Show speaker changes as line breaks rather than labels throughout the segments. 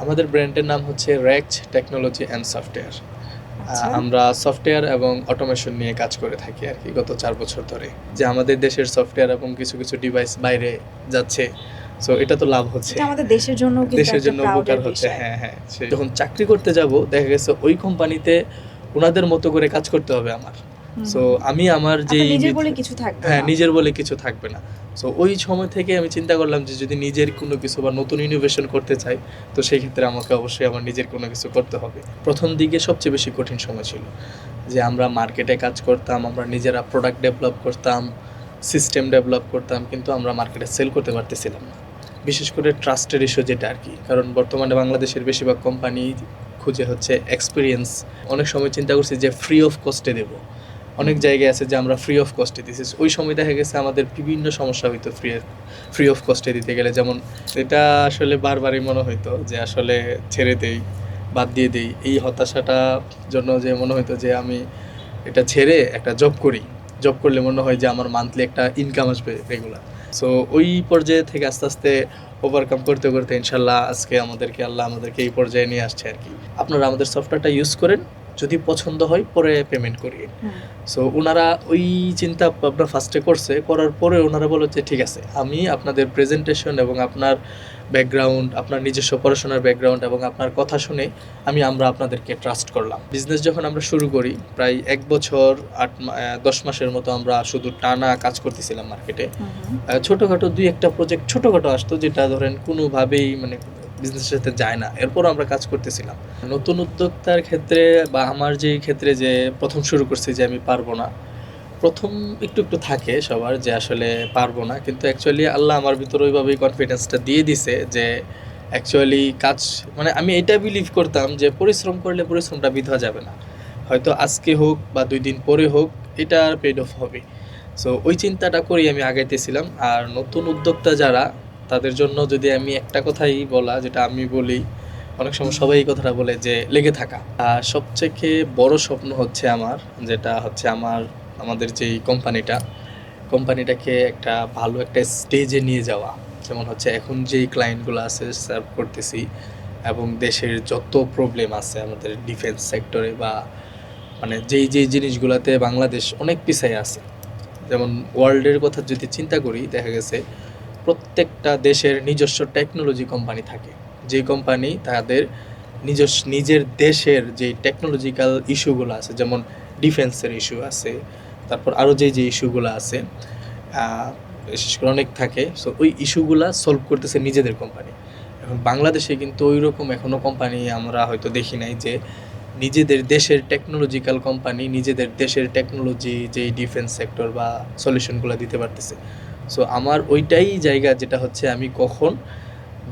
আমাদের ব্র্যান্ডের নাম হচ্ছে রেক্ট টেকনোলজি অ্যান্ড সফটওয়্যার।
আচ্ছা।
আমরা সফটওয়্যার এবং অটোমেশন নিয়ে কাজ করে থাকি আর কি গত 4 বছর ধরে। যে আমাদের দেশের সফটওয়্যার এবং কিছু কিছু ডিভাইস বাইরে যাচ্ছে, সো এটা তো লাভ হচ্ছে,
এটা আমাদের দেশের জন্য কিন্তু
দেশের
একটা
জন্য উপকার
প্রাউডের
হচ্ছে।
বিষয়।
হ্যাঁ হ্যাঁ, যখন চাকরি করতে যাব দেখা গেছে ওই কোম্পানিতে ওনাদের মতো করে কাজ করতে হবে আমার। সো আমি আমার
আপনার
যেই
নিজের বলে কিছু থাকবে
হ্যাঁ,
না।
নিজের বলে কিছু থাকবে না। সো ওই সময় থেকে আমি চিন্তা করলাম যে যদি নিজের কোনো কিছু বা নতুন ইনোভেশন করতে চাই, তো সেই ক্ষেত্রে আমাকে অবশ্যই আমার নিজের কোনো কিছু করতে হবে। প্রথম দিকে সবচেয়ে বেশি কঠিন সময় ছিল যে আমরা মার্কেটে কাজ করতাম, আমরা নিজেরা প্রোডাক্ট ডেভেলপ করতাম, সিস্টেম ডেভেলপ করতাম, কিন্তু আমরা মার্কেটে সেল করতে পারতেছিলাম না। বিশেষ করে ট্রাস্টের ইস্যু যেটা আর কি, কারণ বর্তমানে বাংলাদেশের বেশিরভাগ কোম্পানি খুঁজে হচ্ছে এক্সপিরিয়েন্স। অনেক সময় চিন্তা করছি যে ফ্রি অফ কস্টে দেবো, অনেক জায়গায় আছে যে আমরা ফ্রি অফ কস্টে দিছি। ওই সময় দেখা গেছে আমাদের বিভিন্ন সমস্যা হইতো ফ্রি অফ কস্টে দিতে গেলে। যেমন এটা আসলে বারবারই মনে হইতো যে আসলে ছেড়ে দেই, বাদ দিয়ে দেই। এই হতাশাটা জন্য যে মনে হইতো যে আমি এটা ছেড়ে একটা জব করি, জব করলে মনে হয় যে আমার মান্থলি একটা ইনকাম আসবে রেগুলার। সো ওই পর্যায়ে থেকে আস্তে আস্তে ওভারকাম করতে করতে ইনশাল্লাহ আজকে আল্লাহ আমাদেরকে এই পর্যায়ে নিয়ে আসছে আর কি। আপনারা আমাদের সফটওয়্যারটা ইউজ করেন, যদি পছন্দ হয় পরে পেমেন্ট করিয়ে। সো ওনারা ওই চিন্তা ভাবনা ফার্স্টে করছে, করার পরে ওনারা বলে যে ঠিক আছে, আমি আপনাদের প্রেজেন্টেশন এবং আপনার ব্যাকগ্রাউন্ড, আপনার নিজস্ব পড়াশোনার ব্যাকগ্রাউন্ড এবং আপনার কথা শুনে আমরা আপনাদেরকে ট্রাস্ট করলাম। বিজনেস যখন আমরা শুরু করি প্রায় 1 বছর 10 মাসের মতো আমরা শুধু টানা কাজ করতেছিলাম মার্কেটে। ছোটোখাটো 2-1টা প্রজেক্ট ছোটোখাটো আসতো, যেটা ধরেন কোনোভাবেই মানে বিজনেসের সাথে যায় না, এরপরও আমরা কাজ করতেছিলাম। নতুন উদ্যোক্তার ক্ষেত্রে বা আমার যেই ক্ষেত্রে যে প্রথম শুরু করছি যে আমি পারবো না, প্রথম একটু একটু থাকে সবার যে আসলে পারবো না, কিন্তু অ্যাকচুয়ালি আল্লাহ আমার ভিতরে ওইভাবেই কনফিডেন্সটা দিয়ে দিছে যে অ্যাকচুয়ালি কাজ মানে আমি এটা বিলিভ করতাম যে পরিশ্রম করলে পরিশ্রমটা বৃথা যাবে না, হয়তো আজকে হোক বা 2 দিন পরে হোক এটা পেড অফ হবে। সো ওই চিন্তাটা করেই আমি আগাইতেছিলাম। আর নতুন উদ্যোক্তা যারা, তাদের জন্য যদি আমি একটা কথাই বলা, যেটা আমি বলি, অনেক সময় সবাই এই কথাটা বলে যে লেগে থাকা। আর সবথেকে বড় স্বপ্ন হচ্ছে আমার, যেটা হচ্ছে আমাদের যেই কোম্পানিটাকে একটা ভালো একটা স্টেজে নিয়ে যাওয়া। যেমন হচ্ছে এখন যেই ক্লায়েন্টগুলো আছে সার্ভ করতেছি, এবং দেশের যত প্রবলেম আছে আমাদের ডিফেন্স সেক্টরে বা মানে যেই জিনিসগুলোতে বাংলাদেশ অনেক পিছিয়ে আছে। যেমন ওয়ার্ল্ডের কথা যদি চিন্তা করি, দেখা গেছে প্রত্যেকটা দেশের নিজস্ব টেকনোলজি কোম্পানি থাকে, যে কোম্পানি তাদের নিজের দেশের যে টেকনোলজিক্যাল ইস্যুগুলো আছে, যেমন ডিফেন্সের ইস্যু আছে, তারপর আরও যে ইস্যুগুলো আছে, বিশেষ করে অনেক থাকে। সো ওই ইস্যুগুলা সলভ করতেছে নিজেদের কোম্পানি। এখন বাংলাদেশে কিন্তু ওই রকম এখনও কোম্পানি আমরা হয়তো দেখি নাই যে নিজেদের দেশের টেকনোলজিক্যাল কোম্পানি নিজেদের দেশের টেকনোলজি যেই ডিফেন্স সেক্টর বা সলিউশনগুলো দিতে পারতেছে। সো আমার ওইটাই জায়গা, যেটা হচ্ছে আমি কখন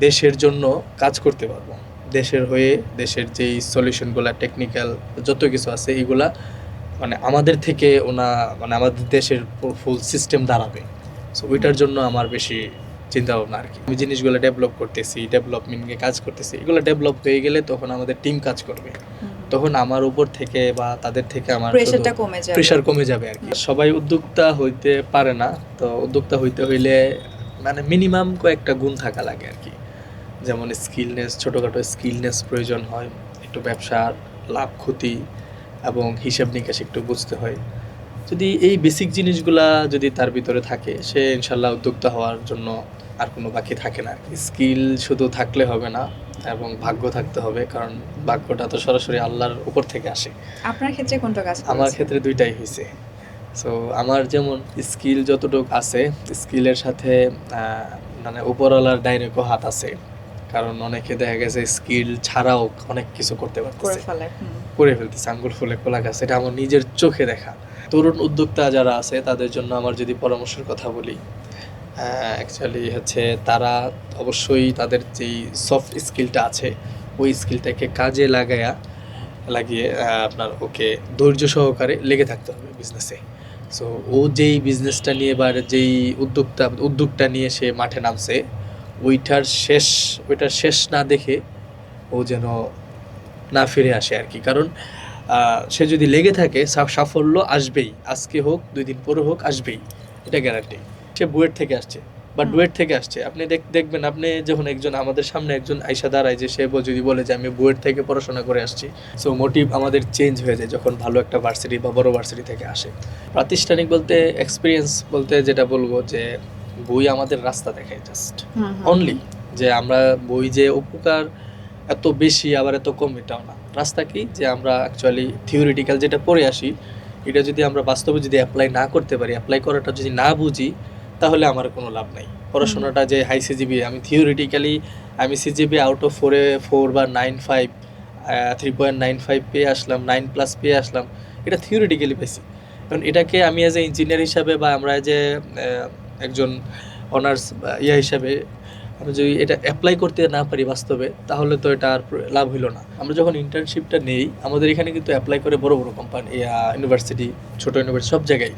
দেশের জন্য কাজ করতে পারবো, দেশের হয়ে দেশের যেই সলিউশনগুলো টেকনিক্যাল যত কিছু আছে এগুলা মানে আমাদের থেকে মানে আমাদের দেশের ফুল সিস্টেম দাঁড়াবে। সো ওইটার জন্য আমার বেশি চিন্তা ভাবনা আর কি। আমি জিনিসগুলো ডেভেলপ করতেছি, ডেভেলপমেন্ট নিয়ে কাজ করতেছি, এগুলো ডেভেলপ হয়ে গেলে তখন আমাদের টিম কাজ করবে, তখন আমার উপর থেকে বা তাদের থেকে আমার প্রেশার কমে যাবে আর কি। সবাই উদ্যোক্তা হইতে পারে না, তো উদ্যোক্তা হইতে হইলে মানে মিনিমাম কয়েকটা গুণ থাকা লাগে আর কি। যেমন স্কিলনেস, ছোটোখাটো স্কিলনেস প্রয়োজন হয়, একটু ব্যবসার লাভ ক্ষতি এবং হিসাব নিকাশ একটু বুঝতে হয়। যদি এই বেসিক জিনিসগুলা যদি তার ভিতরে থাকে, সে ইনশাল্লাহ উদ্যোক্তা হওয়ার জন্য আর কোনো বাকি থাকে না। স্কিল শুধু থাকলে হবে না, এবং ভাগ্য থাকতে হবে, কারণ ভাগ্যটা তো সরাসরি আল্লাহর উপর থেকে আসে।
আপনার ক্ষেত্রে কোনটা কাজ করেছে?
আমার ক্ষেত্রে দুইটাই হয়েছে। সো আমার যেমন স্কিল যতটুকু আছে, স্কিলের সাথে মানে উপরওয়ালার ডাইরেক্টও হাত আছে, কারণ অনেকে দেখা গেছে স্কিল ছাড়াও অনেক কিছু করতে পারতেছে, করে ফেলতেছে আঙ্গুল ফুলে কলা গাছ। এটা আমার নিজের চোখে দেখা। তরুণ উদ্যোক্তা যারা আছে তাদের জন্য আমার যদি পরামর্শের কথা বলি, অ্যাকচুয়ালি হচ্ছে তারা অবশ্যই তাদের যেই সফট স্কিলটা আছে ওই স্কিলটাকে কাজে লাগিয়ে আপনার ওকে ধৈর্য সহকারে লেগে থাকতে হবে বিজনেসে। সো ও যেই বিজনেসটা নিয়ে বা যেই উদ্যোগটা নিয়ে সে মাঠে নামছে, ওইটার শেষ না দেখে ও যেন না ফিরে আসে আর কি। কারণ সে যদি লেগে থাকে সাফল্য আসবেই, আজকে হোক 2 দিন পরে হোক আসবেই, এটা গ্যারান্টি। সে বুয়েট থেকে আসছে, বা বুয়েট থেকে আসছে, আপনি দেখবেন আপনি যখন একজন আমাদের সামনে একজন আইসা দাঁড়ায় যে সে যদি বলে যে আমি বুয়েট থেকে পড়াশোনা করে আসছি, সো মোটিভ আমাদের চেঞ্জ হয়ে যায় যখন ভালো একটা ভার্সিটি বা বড় ভার্সিটি থেকে আসে। প্রাতিষ্ঠানিক বলতে এক্সপিরিয়েন্স বলতে যেটা বলবো যে বই আমাদের রাস্তা দেখায় জাস্ট অনলি, যে আমরা বই যে উপকার এত বেশি আবার এত কম এটাও না। রাস্তা কি যে আমরা অ্যাকচুয়ালি থিওরিটিক্যাল যেটা পড়ে আসি এটা যদি আমরা বাস্তবে যদি অ্যাপ্লাই না করতে পারি, অ্যাপ্লাই করাটা যদি না বুঝি, তাহলে আমার কোনো লাভ নাই। পড়াশোনাটা যে হাই সিজিবি, আমি থিওরিটিক্যালি আমি সিজিবি আউট অফ 4 বা 9.5 3.95 পেয়ে আসলাম, 9+ পেয়ে আসলাম, এটা থিওরিটিক্যালি পেয়েছি। কারণ এটাকে আমি অ্যাজ এ ইঞ্জিনিয়ার হিসাবে বা আমরা যে একজন অনার্স হিসাবে আমি যদি এটা অ্যাপ্লাই করতে না পারি বাস্তবে, তাহলে তো এটা আর লাভ হইলো না। আমরা যখন ইন্টার্নশিপটা নেই, আমাদের এখানে কিন্তু অ্যাপ্লাই করে বড় বড় কোম্পানি, ইউনিভার্সিটি, ছোটো ইউনিভার্সিটি, সব জায়গায়।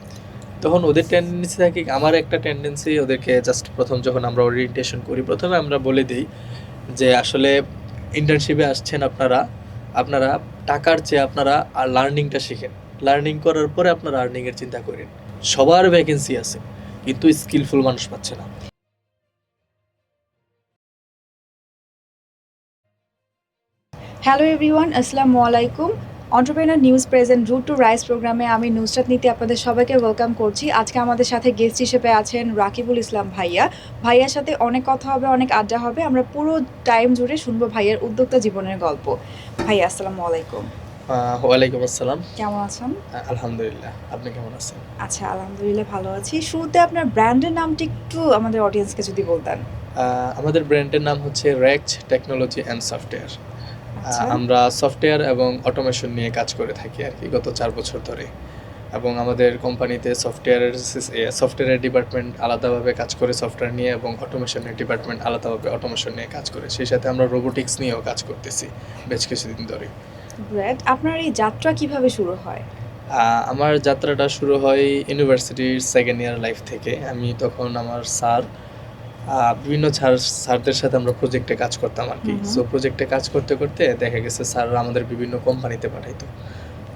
তখন ওদের টেন্ডেন্সি থাকে, আমার একটা টেন্ডেন্সি ওদেরকে জাস্ট প্রথম যখন আমরা ওরিয়েন্টেশন করি, প্রথমে আমরা বলে দিই যে আসলে ইন্টার্নশিপে আসছেন আপনারা টাকার চেয়ে আপনারা আর লার্নিংটা শিখেন। লার্নিং করার পরে আপনারা আর্নিংয়ের চিন্তা করেন। সবার ভ্যাকেন্সি আছে, কিন্তু স্কিলফুল মানুষ পাচ্ছে না।
হ্যালো এভরিওয়ান, আসসালামু আলাইকুম। Entrepreneur news present route to rise প্রোগ্রামে আমি নুসরাত নীতি আপনাদের সবাইকে ওয়েলকাম করছি। আজকে আমাদের সাথে গেস্ট হিসেবে আছেন রাকিবুল ইসলাম ভাইয়া। ভাইয়ার সাথে অনেক কথা হবে, অনেক আড্ডা হবে। আমরা পুরো টাইম জুড়ে শুনবো ভাইয়ার উদ্যোক্তা জীবনের গল্প। ভাইয়া আসসালামু আলাইকুম।
ওয়ালাইকুম আসসালাম।
কেমন আছেন?
আলহামদুলিল্লাহ, আপনি কেমন আছেন?
আচ্ছা, আলহামদুলিল্লাহ ভালো আছি। শুরুতে আপনার ব্র্যান্ডের নামটি একটু আমাদের অডিয়েন্সকে যদি বলতেন।
আমাদের ব্র্যান্ডের নাম হচ্ছে রেক্স টেকনোলজি অ্যান্ড সফটওয়্যার।
আচ্ছা।
আমরা সফটওয়্যার এবং অটোমেশন নিয়ে কাজ করে থাকি আর কি গত 4 বছর ধরে। এবং আমাদের কোম্পানিতে সফটওয়্যারের ডিপার্টমেন্ট আলাদাভাবে কাজ করে সফটওয়্যার নিয়ে, এবং অটোমেশনের ডিপার্টমেন্ট আলাদাভাবে অটোমেশন নিয়ে কাজ করে। সেই সাথে আমরা রোবোটিক্স নিয়েও কাজ করতেছি বেশ কিছুদিন ধরে।
গ্রেট। আপনার এই যাত্রা কিভাবে শুরু হয়?
আমার যাত্রাটা শুরু হয় ইউনিভার্সিটির সেকেন্ড ইয়ার লাইফ থেকে। আমি তখন আমার বিভিন্ন স্যারদের সাথে আমরা প্রজেক্টে কাজ করতাম আর কি। সো প্রজেক্টে কাজ করতে করতে দেখা গেছে স্যাররা আমাদের বিভিন্ন কোম্পানিতে পাঠাইতো।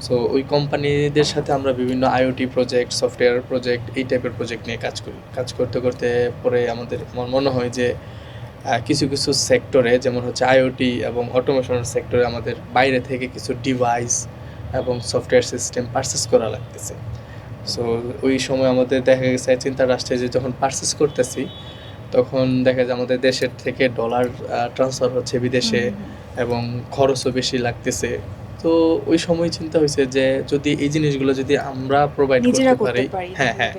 সো ওই কোম্পানিদের সাথে আমরা বিভিন্ন আইওটি প্রজেক্ট, সফটওয়্যার প্রজেক্ট, এই টাইপের প্রজেক্ট নিয়ে কাজ করি। কাজ করতে করতে পরে আমার মনে হয় যে কিছু কিছু সেক্টরে, যেমন হচ্ছে আইওটি এবং অটোমেশন সেক্টরে, আমাদের বাইরে থেকে কিছু ডিভাইস এবং সফটওয়্যার সিস্টেম পারচেস করা লাগতেছে। সো ওই সময় আমাদের দেখা গেছে চিন্তাটা আসছে যে যখন পারচেস করতেছি, তখন দেখা যায় আমাদের দেশের থেকে ডলার ট্রান্সফার হচ্ছে বিদেশে এবং খরচও বেশি লাগতেছে। তো ওই সময় চিন্তা হয়েছে যে যদি এই জিনিসগুলো যদি আমরা প্রোভাইড করতে পারি, হ্যাঁ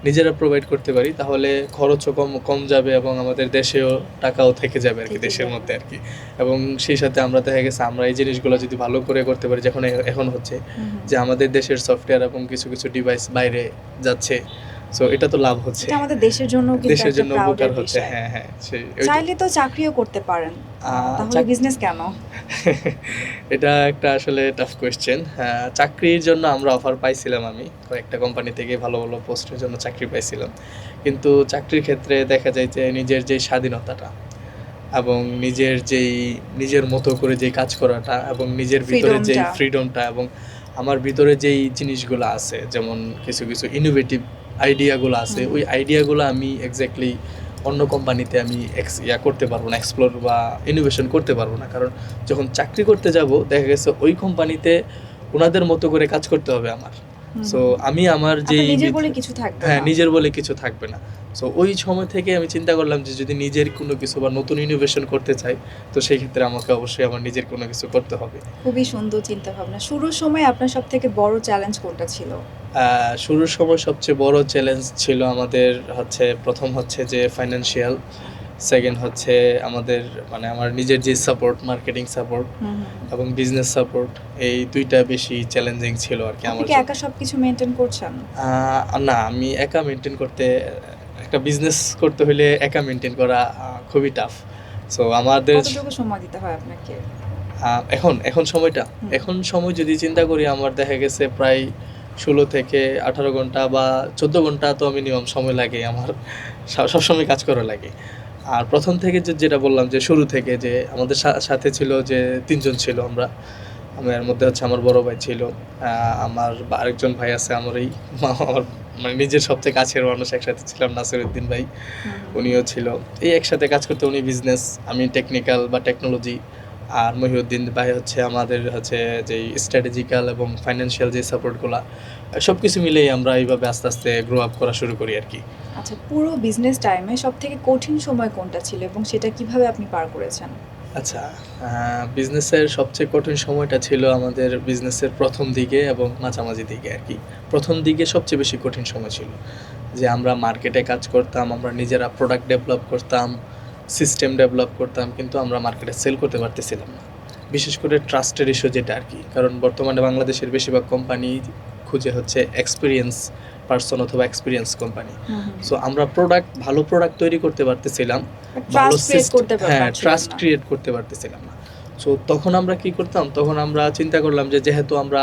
নিজেরা প্রোভাইড করতে পারি, তাহলে খরচও কম যাবে এবং আমাদের দেশেও টাকাও থেকে যাবে আর কি, দেশের মধ্যে আর কি। এবং সেই সাথে আমরা দেখা গেছে আমরা এই জিনিসগুলো যদি ভালো করে করতে পারি, যখন এখন হচ্ছে যে আমাদের দেশের সফটওয়্যার এবং কিছু কিছু ডিভাইস বাইরে যাচ্ছে, সো এটা তো লাভ হচ্ছে,
আমাদের দেশের জন্য
উপকার হচ্ছে। হ্যাঁ
চাইলে তো চাকরিও করতে পারেন, তাহলে বিজনেস কেন?
এটা একটা আসলে টাফ কোয়েশ্চেন। চাকরির জন্য আমরা অফার পাইছিলাম, আমি কয়েকটা কোম্পানি থেকে ভালো ভালো পোস্টের জন্য চাকরি পাইছিলাম, কিন্তু চাকরির ক্ষেত্রে দেখা যায় যে নিজের যে স্বাধীনতাটা এবং নিজের মতো করে যে কাজ করাটা এবং নিজের ভিতরে যে ফ্রিডমটা এবং আমার ভিতরে যেই জিনিসগুলো আছে, যেমন কিছু কিছু ইনোভেটিভ আইডিয়াগুলো আছে, ওই আইডিয়াগুলো আমি এক্স্যাক্টলি অন্য কোম্পানিতে আমি করতে পারবো না, এক্সপ্লোর বা ইনোভেশন করতে পারবো না। কারণ যখন চাকরি করতে যাব, দেখা গেছে ওই কোম্পানিতে ওনাদের মতো করে কাজ করতে হবে আমার। সো আমি আমার
নিজের বলে কিছু থাকবে না।
নিজের বলে কিছু থাকবে না। সো ওই সময় থেকে আমি চিন্তা করলাম যে যদি নিজের কোনো কিছু বা নতুন ইনোভেশন করতে চাই, তো সেই ক্ষেত্রে আমাকে অবশ্যই আমার নিজের কোনো কিছু করতে হবে।
খুবই সুন্দর চিন্তা ভাবনা। শুরুর সময় আপনার সবথেকে বড় চ্যালেঞ্জ কোনটা ছিল?
শুরুর সময় সবচেয়ে বড় চ্যালেঞ্জ ছিল আমাদের প্রথম হচ্ছে যে ফাইন্যান্সিয়াল, সেকেন্ড হচ্ছে আমাদের আমার নিজের যে সাপোর্ট, মার্কেটিং সাপোর্ট এবং বিজনেস সাপোর্ট, এই দুইটা বেশি চ্যালেঞ্জিং ছিল আর কি।
আপনি কি একা সবকিছু মেইনটেইন করছেন?
না, আমি একা মেইনটেইন করতে, একটা বিজনেস করতে হলে একা মেইনটেইন করা খুবই টাফ। সো আমাদের
কতটুকু সময় দিতে হয় আপনাকে?
এখন সময় যদি চিন্তা করি, আমার দেখা গেছে প্রায় 16 থেকে 18 ঘন্টা বা 14 ঘন্টা তো মিনিমাম সময় লাগে আমার, সবসময় কাজ করা লাগে। আর প্রথম থেকে যেটা বললাম যে শুরু থেকে যে আমাদের সাথে ছিল যে 3 জন ছিল আমরা, আমার মধ্যে হচ্ছে আমার বড় ভাই ছিল, আমার আরেকজন ভাই আছে, আমার মানে নিজের সবচেয়ে কাছের মানুষ, একসাথে ছিলাম নাসিরউদ্দিন ভাই, উনিও ছিল। এই একসাথে কাজ করতে, উনি বিজনেস, আমি টেকনিক্যাল বা টেকনোলজি, আর মহিউদ্দিন ভাই হচ্ছে আমাদের হচ্ছে যেই স্ট্র্যাটেজিক্যাল এবং ফাইন্যান্সিয়াল যে সাপোর্টগুলো, সব কিছু মিলেই আমরা এইভাবে আস্তে আস্তে গ্রো আপ করা শুরু করি আর কি।
আচ্ছা, পুরো বিজনেস টাইমে সব থেকে কঠিন সময় কোনটা ছিল এবং সেটা কিভাবে আপনি পার করেছেন?
আচ্ছা, বিজনেসের সবচেয়ে কঠিন সময়টা ছিল আমাদের বিজনেসের প্রথম দিকে এবং মাঝামাঝি দিকে আর কি। প্রথম দিকে সবচেয়ে বেশি কঠিন সময় ছিল, যে আমরা মার্কেটে কাজ করতাম, আমরা নিজেরা প্রোডাক্ট ডেভেলপ করতাম, সিস্টেম ডেভেলপ করতাম, কিন্তু আমরা মার্কেটে সেল করতে পারতেছিলাম না। বিশেষ করে ট্রাস্টের ইস্যু যেটা আর কি, কারণ বর্তমানে বাংলাদেশের বেশিরভাগ কোম্পানি খুঁজে হচ্ছে এক্সপিরিয়েন্স পার্সন অথবা এক্সপিরিয়েন্স কোম্পানি। সো আমরা ভালো প্রোডাক্ট তৈরি করতে পারতেছিলাম, ভালো ট্রাস্ট ক্রিয়েট করতে পারতেছিলাম না। সো তখন আমরা কি করতাম, তখন আমরা চিন্তা করলাম যে যেহেতু আমরা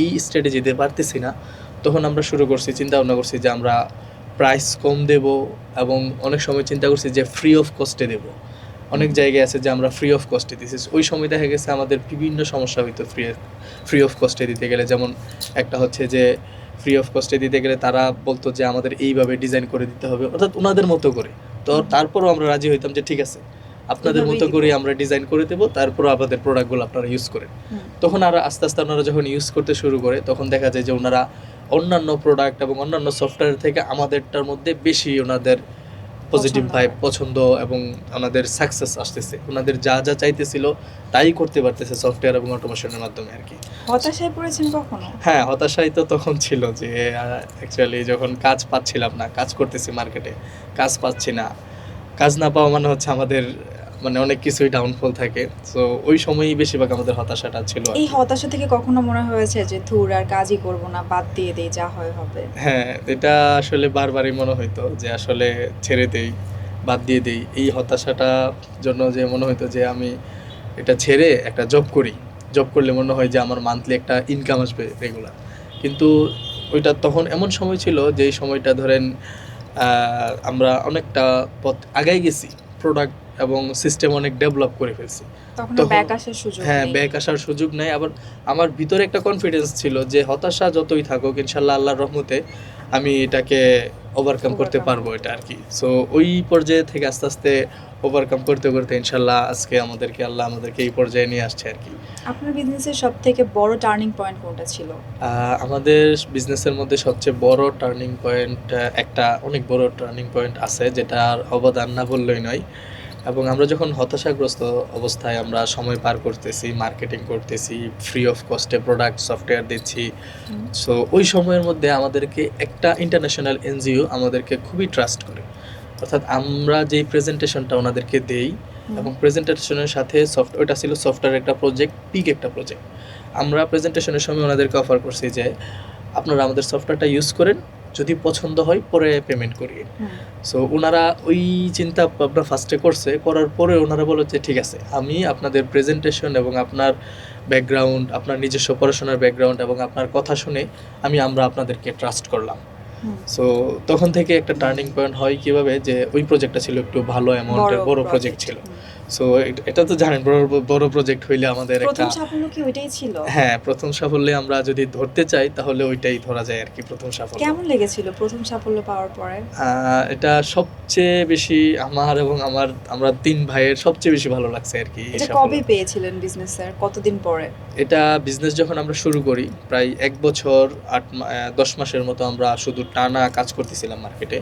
এই স্ট্র্যাটেজি দিতে পারতেছি না, তখন আমরা শুরু করছি, চিন্তা ভাবনা করছি যে আমরা প্রাইস কম দেব, এবং অনেক সময় চিন্তা করছি যে ফ্রি অফ কস্টে দেব। অনেক জায়গায় আছে যে আমরা ফ্রি অফ কস্টে দিচ্ছি, ওই সময় দেখা গেছে আমাদের বিভিন্ন সমস্যা হইতো ফ্রি অফ কস্টে দিতে গেলে। যেমন একটা হচ্ছে যে ফ্রি অফ কস্টে দিতে গেলে তারা বলতো যে আমাদের এইভাবে ডিজাইন করে দিতে হবে, অর্থাৎ ওনাদের মতো করে। তো তারপরও আমরা রাজি হইতাম যে ঠিক আছে, আপনাদের মতো করে আমরা ডিজাইন করে দেবো, তারপরও আপনাদের প্রোডাক্টগুলো আপনারা ইউজ করেন। তখন আর আস্তে আস্তে ওনারা যখন ইউজ করতে শুরু করে, তখন দেখা যায় যে ওনারা অন্যান্য প্রোডাক্ট এবং অন্যান্য সফটওয়্যার থেকে আমাদেরটার মধ্যে বেশি ওনাদের পজিটিভ ভাইব, পছন্দ এবং ওনাদের সাকসেস আসতেছে। ওনাদের যা যা চাইতেছিল তাই করতে পারতেছে সফটওয়্যার এবং অটোমেশনের মাধ্যমে আর কি।
হতাশায় পড়েছেন কখনো?
হ্যাঁ, হতাশাই তো তখন ছিল যে অ্যাকচুয়ালি যখন কাজ পাচ্ছিলাম না, কাজ করতেছি মার্কেটে, কাজ পাচ্ছি না, কাজ না পাওয়া মানে হচ্ছে আমাদের মানে অনেক কিছুই ডাউনফল থাকে। সো ওই সময়ই বেশিরভাগ আমাদের হতাশাটা ছিল।
এই হতাশা থেকে কখনো মনে হয়েছে যে ধুর আর কাজই করব না, বাদ দিয়ে দেই, যা হয় হবে?
হ্যাঁ, এটা আসলে বারবারই মনে হইতো যে আসলে ছেড়ে দেই, বাদ দিয়ে দেই। এই হতাশাটা জন্য যে মনে হইতো যে আমি এটা ছেড়ে একটা জব করি, জব করলে মনে হয় যে আমার মান্থলি একটা ইনকাম আসবে রেগুলার। কিন্তু ওইটা তখন এমন সময় ছিল যে এই সময়টা ধরেন আমরা অনেকটা পথ আগাই গেছি, প্রোডাক্ট এবং সিস্টেম অনেক ডেভেলপ করে ফেলছি।
তখন
তখন
ব্যাক আসার সুযোগ
হ্যাঁ,
নেই।
ব্যাক আসার সুযোগ নাই। আবার আমার ভিতরে একটা কনফিডেন্স ছিল যে হতাশা যতই থাকুক, ইনশাল্লাহ আল্লাহর রহমতে আমি এটাকে ওভারকাম করতে পারবো, এটা আর কি। সো ওই পর্যায়ে থেকে আস্তে আস্তে ওভারকাম করতে করতে ইনশাল্লাহ আজকে আল্লাহ আমাদেরকে এই পর্যায়ে নিয়ে আসছে আর কি।
আপনার বিজনেসের সব থেকে বড় টার্নিং পয়েন্ট কোনটা ছিল?
আমাদের বিজনেসের মধ্যে সবচেয়ে বড় টার্নিং পয়েন্ট, একটা অনেক বড় টার্নিং পয়েন্ট আছে, যেটার অবদান না বললেই নয়। এবং আমরা যখন হতাশাগ্রস্ত অবস্থায় আমরা সময় পার করতেছি, মার্কেটিং করতেছি, ফ্রি অফ কস্টে প্রোডাক্ট সফটওয়্যার দিচ্ছি, সো ওই সময়ের মধ্যে আমাদেরকে একটা ইন্টারন্যাশনাল এনজিও আমাদেরকে খুবই ট্রাস্ট করে। অর্থাৎ আমরা যেই প্রেজেন্টেশনটা ওনাদেরকে দেই, এবং প্রেজেন্টেশনের সাথে ওটা ছিল সফটওয়্যার একটা প্রজেক্ট, পিক একটা প্রজেক্ট। আমরা প্রেজেন্টেশনের সময় ওনাদেরকে অফার করছি যে আপনারা আমাদের সফটওয়্যারটা ইউজ করেন, যদি পছন্দ হয় পরে পেমেন্ট করিয়ে। সো ওনারা ওই চিন্তা ভাবনা ফার্স্টে করছে, করার পরে ওনারা বলে যে ঠিক আছে, আমি আপনাদের প্রেজেন্টেশন এবং আপনার ব্যাকগ্রাউন্ড, আপনার নিজস্ব পড়াশোনার ব্যাকগ্রাউন্ড এবং আপনার কথা শুনে আমরা আপনাদেরকে ট্রাস্ট করলাম। সো তখন থেকে একটা টার্নিং পয়েন্ট হয় কিভাবে, যে ওই প্রজেক্টটা ছিল একটু ভালো অ্যামাউন্টের বড় প্রজেক্ট ছিল। সো এটা তো জানেন, বড় প্রজেক্ট হইলে আমাদের
প্রথম সাফল্য কি ওইটাই ছিল?
হ্যাঁ, প্রথম সাফল্যে আমরা যদি ধরতে চাই তাহলে ওইটাই ধরা যায় আর কি, প্রথম সাফল্য।
কেমন লেগেছিল প্রথম সাফল্য পাওয়ার পরে?
এটা সবচেয়ে বেশি আমরা 3 ভাইয়ের সবচেয়ে বেশি ভালো লাগছে আর কি।
এটা কবে পেয়েছিলেন বিজনেসের, কতদিন পরে?
এটা বিজনেস যখন আমরা শুরু করি, প্রায় 1 বছর 10 মাসের মতো আমরা শুধু টানা কাজ করতেছিলাম মার্কেটে।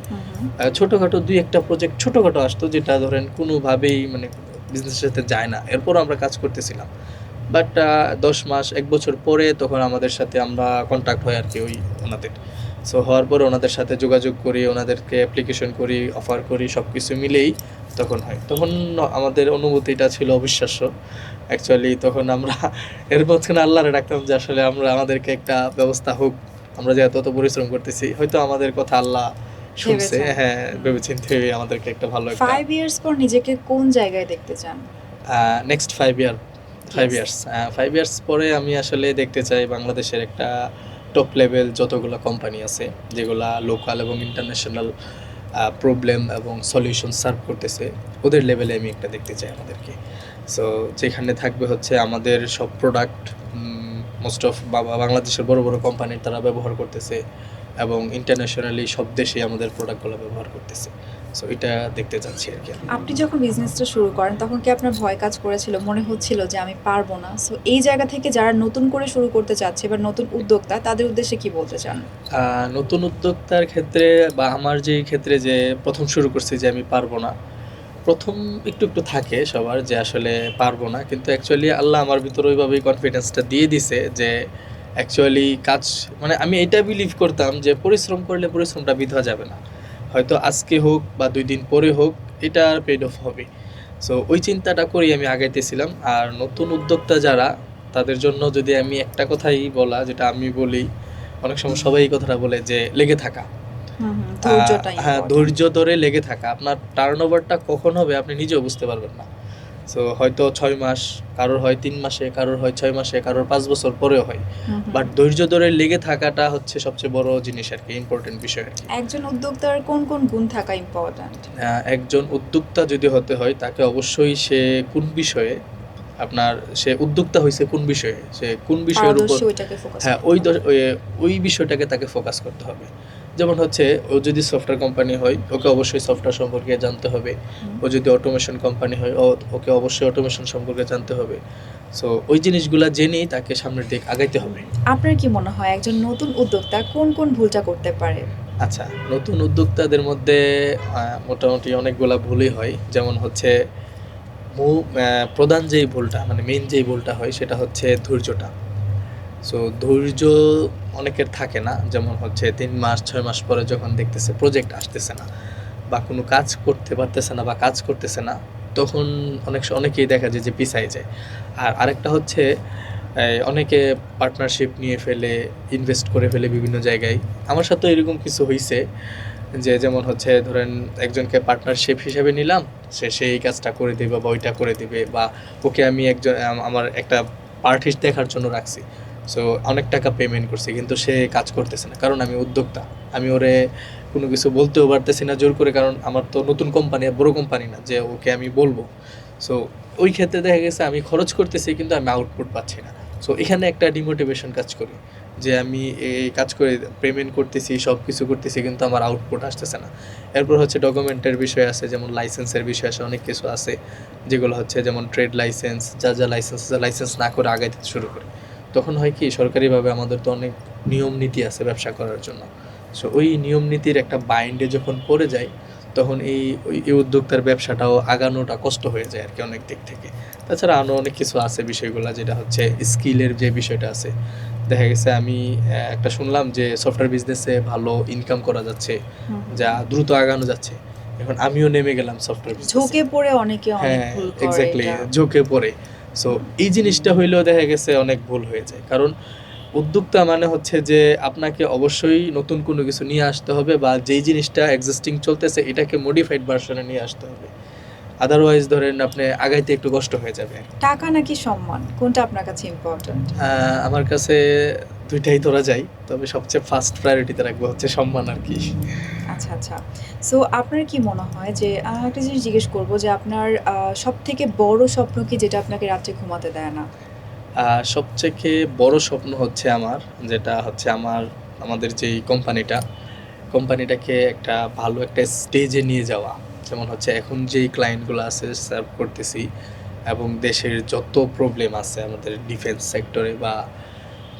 ছোটখাটো 2-1টা প্রজেক্ট ছোটখাটো আসতো, যেটা ধরেন কোনোভাবেই মানে বিজনেসের সাথে যায় না, এরপর আমরা কাজ করতেছিলাম। বাট 10 মাস 1 বছর পরে তখন আমাদের সাথে আমরা কন্ট্যাক্ট হয় আর কি ওই ওনাদের। সো হওয়ার পরে ওনাদের সাথে যোগাযোগ করি, ওনাদেরকে অ্যাপ্লিকেশন করি, অফার করি, সব কিছু মিলেই তখন হয়। তখন আমাদের অনুভূতিটা ছিল অবিশ্বাস্য অ্যাকচুয়ালি। তখন আমরা এর মাঝখানে আল্লাহরে ডাকতাম যে আসলে আমাদেরকে একটা ব্যবস্থা হোক, আমরা যে এত পরিশ্রম করতেছি, হয়তো আমাদের কথা আল্লাহ শুনছে। হ্যাঁ, ভেবেচিন্তে আমাদেরকে একটা ভালো
5 ইয়ার্স পর নিজেকে কোন জায়গায় দেখতে চান?
নেক্সট 5 ইয়ার্স পরে আমি আসলে দেখতে চাই বাংলাদেশের একটা টপ লেভেল যতগুলো কোম্পানি আছে, যেগুলা লোকাল এবং ইন্টারন্যাশনাল প্রবলেম এবং সলিউশন সার্ভ করতেছে, ওদের লেভেলে আমি একটা দেখতে চাই আমাদেরকে। সো যেখানে থাকবে হচ্ছে আমাদের সব প্রোডাক্ট মোস্ট অফ বাংলাদেশের বড় বড় কোম্পানির তারা ব্যবহার করতেছে, এবং ইন্টারন্যাশনালি সব দেশেই আমাদের প্রোডাক্টগুলো ব্যবহার করতেছে। সো এটা দেখতে চাচ্ছি আর কি।
আপনি যখন বিজনেসটা শুরু করেন তখন কি আপনার ভয় কাজ করেছিল, মনে হচ্ছিল যে আমি পারবো না? সো এই জায়গা থেকে যারা নতুন করে শুরু করতে চাচ্ছে বা নতুন উদ্যোক্তা, তাদের উদ্দেশ্যে কি বলতে চান?
নতুন উদ্যোক্তার ক্ষেত্রে বা আমার যে ক্ষেত্রে যে প্রথম শুরু করছি যে আমি পারবো না, প্রথম একটু একটু থাকে সবার যে আসলে পারবো না, কিন্তু অ্যাকচুয়ালি আল্লাহ আমার ভিতরে ওইভাবেই কনফিডেন্সটা দিয়ে দিছে যে অ্যাকচুয়ালি কাজ মানে আমি এটা বিলিভ করতাম যে পরিশ্রম করলে পরিশ্রমটা বৃথা যাবে না, হয়তো আজকে হোক বা 2 দিন পরে হোক এটা পেড অফ হবে। সো ওই চিন্তাটা করেই আমি আগাইতেছিলাম। আর নতুন উদ্যোক্তা যারা, তাদের জন্য যদি আমি একটা কথাই বলা, যেটা আমি বলি অনেক সময় সবাই এই কথাটা বলে যে লেগে থাকা।
ধৈর্যটাই
হ্যাঁ,
important।
ধৈর্য ধরে লেগে থাকা। আপনার টার্নওভারটা কখন হবে আপনি নিজেও বুঝতে পারবেন না। সো হয়তো 6 মাস, কারোর হয় 3 মাসে, কারোর হয় 6 মাসে, কারোর 5 বছর পরেও হয়। বাট ধৈর্য ধরে লেগে থাকাটা হচ্ছে সবচেয়ে বড় জিনিস আর কি, ইম্পর্টেন্ট বিষয় আর কি।
একজন উদ্যোক্তার কোন কোন গুণ থাকা ইম্পর্ট্যান্ট?
একজন উদ্যোক্তা যদি হতে হয় তাকে অবশ্যই সে কোন বিষয়ে আপনার সে উদ্যোক্তা হয়েছে কোন বিষয়ে, সে কোন বিষয়ের উপর,
পারদর্শী ওইটাকে ফোকাস
হ্যাঁ ওই বিষয়টাকে তাকে ফোকাস করতে হবে। যেমন হচ্ছে ও যদি সফটওয়্যার কোম্পানি হয় ওকে অবশ্যই সফটওয়্যার সম্পর্কে জানতে হবে, ও যদি অটোমেশন কোম্পানি হয় ওকে অবশ্যই অটোমেশন সম্পর্কে জানতে হবে। সো ওই জিনিসগুলো জেনেই তাকে সামনের দিকে আগাইতে হবে।
আপনার কি মনে হয় একজন নতুন উদ্যোক্তা কোন কোন ভুলটা করতে পারে?
আচ্ছা, নতুন উদ্যোক্তাদের মধ্যে মোটামুটি অনেকগুলা ভুলই হয়। যেমন হচ্ছে প্রধান যেই ভুলটা মানে মেইন যেই ভুলটা হয় সেটা হচ্ছে ধৈর্যটা। সো ধৈর্য অনেকের থাকে না। যেমন হচ্ছে 3 মাস 6 মাস পরে যখন দেখতেছে প্রজেক্ট আসতেছে না বা কোনো কাজ করতে পারতেছে না বা কাজ করতেছে না, তখন অনেকেই দেখা যায় যে পিছায় যায়। আর আরেকটা হচ্ছে অনেকে পার্টনারশিপ নিয়ে ফেলে, ইনভেস্ট করে ফেলে বিভিন্ন জায়গায়। আমার সাথেও এরকম কিছু হইছে যে যেমন হচ্ছে ধরেন একজনকে পার্টনারশিপ হিসেবে নিলাম, সে সেই কাজটা করে দিবে বা ওইটা করে দিবে, বা ওকে আমি আমার একটা পার্ট দেখার জন্য রাখছি। সো অনেক টাকা পেমেন্ট করছি কিন্তু সে কাজ করতেছে না, কারণ আমি উদ্যোক্তা, আমি ওরে কোনো কিছু বলতেও পারতেছি না জোর করে, কারণ আমার তো নতুন কোম্পানি, বড় কোম্পানি না যে ওকে আমি বলবো। সো ওই ক্ষেত্রে দেখা গেছে আমি খরচ করতেছি কিন্তু আমি আউটপুট পাচ্ছি না। সো এখানে একটা ডিমোটিভেশন কাজ করে যে আমি এই কাজ করে পেমেন্ট করতেছি, সব কিছু করতেছি কিন্তু আমার আউটপুট আসতেছে না। এরপর হচ্ছে ডকুমেন্টের বিষয় আছে, যেমন লাইসেন্সের বিষয় আছে, অনেক কিছু আছে যেগুলো হচ্ছে যেমন ট্রেড লাইসেন্স, যা লাইসেন্স না করে আগাইতে শুরু করে। তখন হয় কি সরকারিভাবে আমাদের তো অনেক নিয়ম নীতি আছে ব্যবসা করার জন্য। সো ওই নিয়ম নীতির একটা বাইন্ডে যখন পড়ে যায় তখন এই উদ্যোক্তার ব্যবসাটাও আগানোটা কষ্ট হয়ে যায় আর কি অনেক দিক থেকে। তাছাড়া আরও অনেক কিছু আছে বিষয়গুলো, যেটা হচ্ছে স্কিলের যে বিষয়টা আছে। দেখা গেছে আমি একটা শুনলাম যে সফটওয়্যার বিজনেসে ভালো ইনকাম করা যাচ্ছে, যা দ্রুত আগানো যাচ্ছে। এখন আমিও নেমে গেলাম সফটওয়্যার বিজনেসে।
ঝোঁকে পড়ে অনেকে অনেক
হ্যাঁ,
ভুল করে
এক্স্যাক্টলি,
এটা।
ঝুঁকে পড়ে। সো এই জিনিসটা হইলেও দেখা গেছে অনেক ভুল হয়ে যায়, কারণ উদ্যোক্তা মানে হচ্ছে যে আপনাকে অবশ্যই নতুন কোনো কিছু নিয়ে আসতে হবে বা যেই জিনিসটা এক্সিস্টিং চলতেছে এটাকে মডিফাইড ভার্সনে নিয়ে আসতে হবে। আদারওয়াইজ ধরেন আপনি আগাইতে একটু কষ্ট হয়ে যাবে।
টাকা নাকি সম্মান, কোনটা আপনার কাছে ইম্পর্ট্যান্ট?
আমার কাছে দুইটাই ধরা যায়, তবে সবচেয়ে ফার্স্ট প্রায়োরিটিতে রাখবো হচ্ছে সম্মান আর কি।
আচ্ছা আচ্ছা। সো আপনার কি মনে হয় যে একটা জিনিস জিজ্ঞেস করবো যে আপনার সব থেকে বড় স্বপ্ন কি, যেটা আপনাকে রাত্রে ঘুমাতে দেয় না?
সবথেকে বড় স্বপ্ন হচ্ছে আমার, যেটা হচ্ছে আমাদের যেই কোম্পানিটাকে একটা ভালো একটা স্টেজে নিয়ে যাওয়া। যেমন হচ্ছে এখন যেই ক্লায়েন্টগুলো আছে সার্ভ করতেছি, এবং দেশের যত প্রবলেম আছে আমাদের ডিফেন্স সেক্টরে বা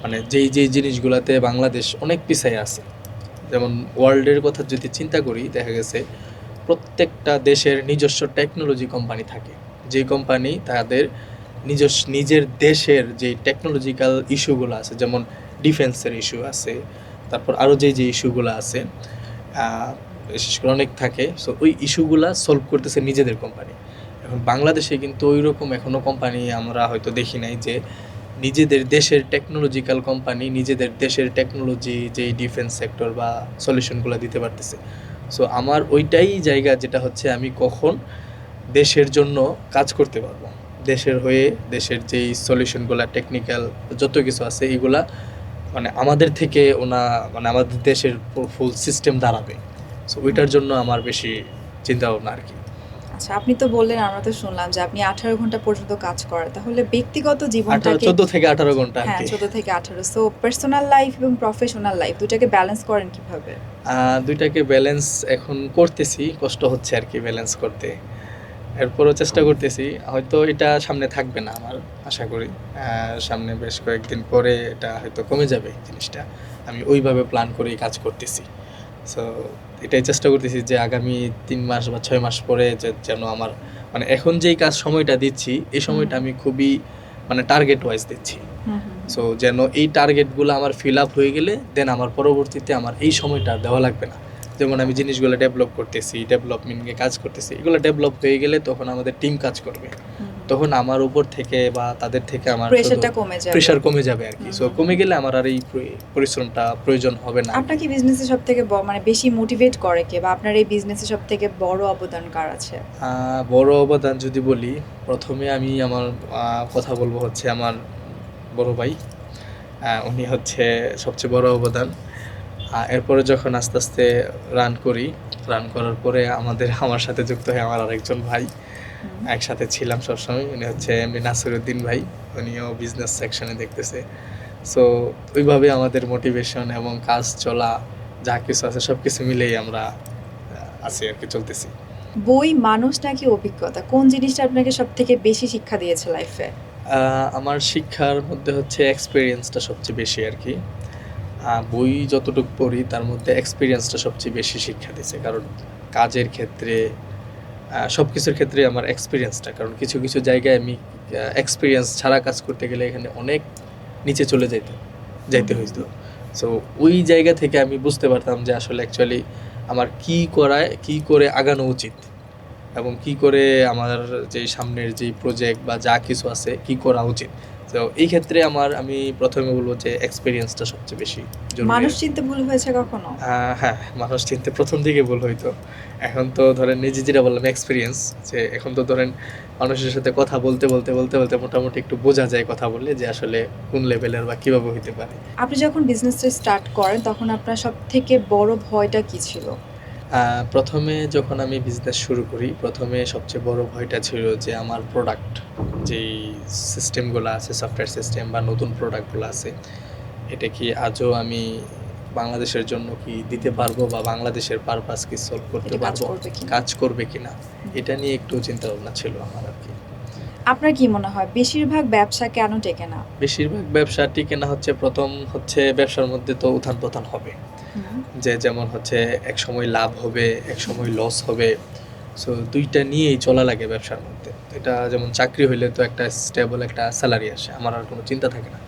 মানে যেই জিনিসগুলোতে বাংলাদেশ অনেক পিছায় আছে। যেমন ওয়ার্ল্ডের কথা যদি চিন্তা করি, দেখা গেছে প্রত্যেকটা দেশের নিজস্ব টেকনোলজি কোম্পানি থাকে, যে কোম্পানি তাদের নিজের দেশের যে টেকনোলজিক্যাল ইস্যুগুলো আছে, যেমন ডিফেন্সের ইস্যু আছে, তারপর আরও যে ইস্যুগুলো আছে বিশেষ করে অনেক থাকে। সো ওই ইস্যুগুলা সলভ করতেছে নিজেদের কোম্পানি। এখন বাংলাদেশে কিন্তু ওই রকম এখনও কোম্পানি আমরা হয়তো দেখি নাই যে নিজেদের দেশের টেকনোলজিক্যাল কোম্পানি নিজেদের দেশের টেকনোলজি যেই ডিফেন্স সেক্টর বা সলিউশনগুলো দিতে পারতেছে। সো আমার ওইটাই জায়গা, যেটা হচ্ছে আমি কখন দেশের জন্য কাজ করতে পারবো, দেশের হয়ে দেশের যেই সলিউশনগুলো টেকনিক্যাল যত কিছু আছে এগুলা মানে আমাদের থেকে মানে আমাদের দেশের ফুল সিস্টেম দাঁড়াবে। সো ওইটার জন্য আমার বেশি চিন্তা ভাবনা আর কি।
আচ্ছা, আপনি তো বললেন, আমরা তো শুনলাম যে আপনি 18 ঘন্টা পর্যন্ত কাজ করেন। তাহলে ব্যক্তিগত
18
জীবনটাকে
14 থেকে 18 ঘন্টা আর
হ্যাঁ,
কি।
14 থেকে 18। সো পার্সোনাল লাইফ এবং প্রফেশনাল লাইফ দুটাকে ব্যালেন্স করেন কিভাবে?
দুইটাকে ব্যালেন্স এখন করতেছি, কষ্ট হচ্ছে আর কি ব্যালেন্স করতে। এরপরও চেষ্টা করতেছি, হয়তো এটা সামনে থাকবে না আমার, আশা করি সামনে বেশ কয়েকদিন পরে এটা হয়তো কমে যাবে জিনিসটা। আমি ওইভাবে প্ল্যান করেই কাজ করতেছি। সো এটাই চেষ্টা করতেছি যে আগামী 3 মাস বা 6 মাস পরে যেন আমার মানে এখন যেই কাজ সময়টা দিচ্ছি এই সময়টা আমি খুবই মানে টার্গেট ওয়াইজ দিচ্ছি। সো যেন এই টার্গেটগুলো আমার ফিল আপ হয়ে গেলে দেন আমার পরবর্তীতে আমার এই সময়টা আর দেওয়া লাগবে না। যেমন আমি জিনিসগুলো ডেভেলপ করতেছি, ডেভেলপমেন্ট নিয়ে কাজ করতেছি, এগুলো ডেভেলপ হয়ে গেলে তখন আমাদের টিম কাজ করবে, তখন আমার উপর থেকে বা তাদের থেকে আমার
প্রেশারটা কমে যাবে।
প্রেশার কমে যাবে আর কি। সো কমে গেলে আমার আর এই পরিশ্রমটা প্রয়োজন হবে না।
আপনাকে বিজনেসে সবথেকে মানে বেশি মোটিভেট করে কে, বা আপনার এই বিজনেসে সবথেকে বড় অবদান কার আছে?
বড় অবদান যদি বলি, প্রথমে আমি আমার কথা বলবো হচ্ছে আমার বড় ভাই। উনি হচ্ছে সবচেয়ে বড় অবদান। এরপরে যখন আস্তে আস্তে রান করার পরে আমার সাথে যুক্ত হয় আমার আরেকজন ভাই। একসাথে ছিলাম সবসময়, উনি হচ্ছে এমনি নাসিরুদ্দিন ভাই, উনিও বিজনেস সেকশনে দেখতেছে। সো ওইভাবে আমাদের মোটিভেশন এবং কাজ চলা যা কিছু আছে সব কিছু মিলেই আমরা আছি আর কি, চলতেছি।
বই, মানুষ নাকি অভিজ্ঞতা, কোন জিনিসটা আপনাকে সবথেকে বেশি শিক্ষা দিয়েছে লাইফে?
আমার শিক্ষার মধ্যে হচ্ছে এক্সপিরিয়েন্সটা সবচেয়ে বেশি আর কি। বই যতটুকু পড়ি তার মধ্যে এক্সপিরিয়েন্সটা সবচেয়ে বেশি শিক্ষা দিয়েছে, কারণ কাজের ক্ষেত্রে সব কিছুর ক্ষেত্রে আমার এক্সপিরিয়েন্সটা, কারণ কিছু কিছু জায়গায় আমি এক্সপিরিয়েন্স ছাড়া কাজ করতে গেলে এখানে অনেক নিচে চলে যাইতে হইতো। সো ওই জায়গা থেকে আমি বুঝতে পারতাম যে আসলে অ্যাকচুয়ালি আমার কী করে আগানো উচিত এবং কী করে আমার যেই সামনের যেই প্রজেক্ট বা যা কিছু আছে কী করা উচিত। তো এই ক্ষেত্রে আমি প্রথমে বলবো যে এক্সপিরিয়েন্সটা সবচেয়ে বেশি জরুরি।
মানুষ চিনতে ভুল হয়েছে কখনো?
হ্যাঁ, মানুষ চিনতে প্রথম দিকে ভুল হইতো। এখন তো ধরেন নিজে যেটা বললাম এক্সপিরিয়েন্স, যে এখন তো ধরেন মানুষের সাথে কথা বলতে মোটামুটি একটু বোঝা যায় কথা বললে যে আসলে কোন লেভেলের বা কীভাবে হইতে পারে।
আপনি যখন বিজনেসটা স্টার্ট করেন তখন আপনার সবথেকে বড় ভয়টা কি ছিল?
প্রথমে যখন আমি বিজনেস শুরু করি, প্রথমে সবচেয়ে বড় ভয়টা ছিল যে আমার প্রোডাক্ট, যেই সিস্টেমগুলো আছে সফটওয়্যার সিস্টেম বা নতুন প্রোডাক্টগুলো আছে, এটা কি আজও আমি বাংলাদেশের জন্য কি দিতে পারবো বা বাংলাদেশের পারপাস কি সলভ করতে পারবো, কাজ করবে কিনা, এটা নিয়ে একটু চিন্তা ভাবনা ছিল আমার আর কি।
আপনার কি মনে হয় বেশিরভাগ ব্যবসা কেন টেকে না?
বেশিরভাগ ব্যবসা টিকে না হচ্ছে, প্রথম হচ্ছে ব্যবসার মধ্যে তো উত্থান পতন হবে, যে যেমন হচ্ছে এক সময় লাভ হবে, এক সময় লস হবে। সো দুইটা নিয়েই চলা লাগে ব্যবসার মধ্যে। এটা যেমন চাকরি হইলে তো একটা স্টেবল একটা স্যালারি আসে, আমার আর কোনো চিন্তা থাকে না।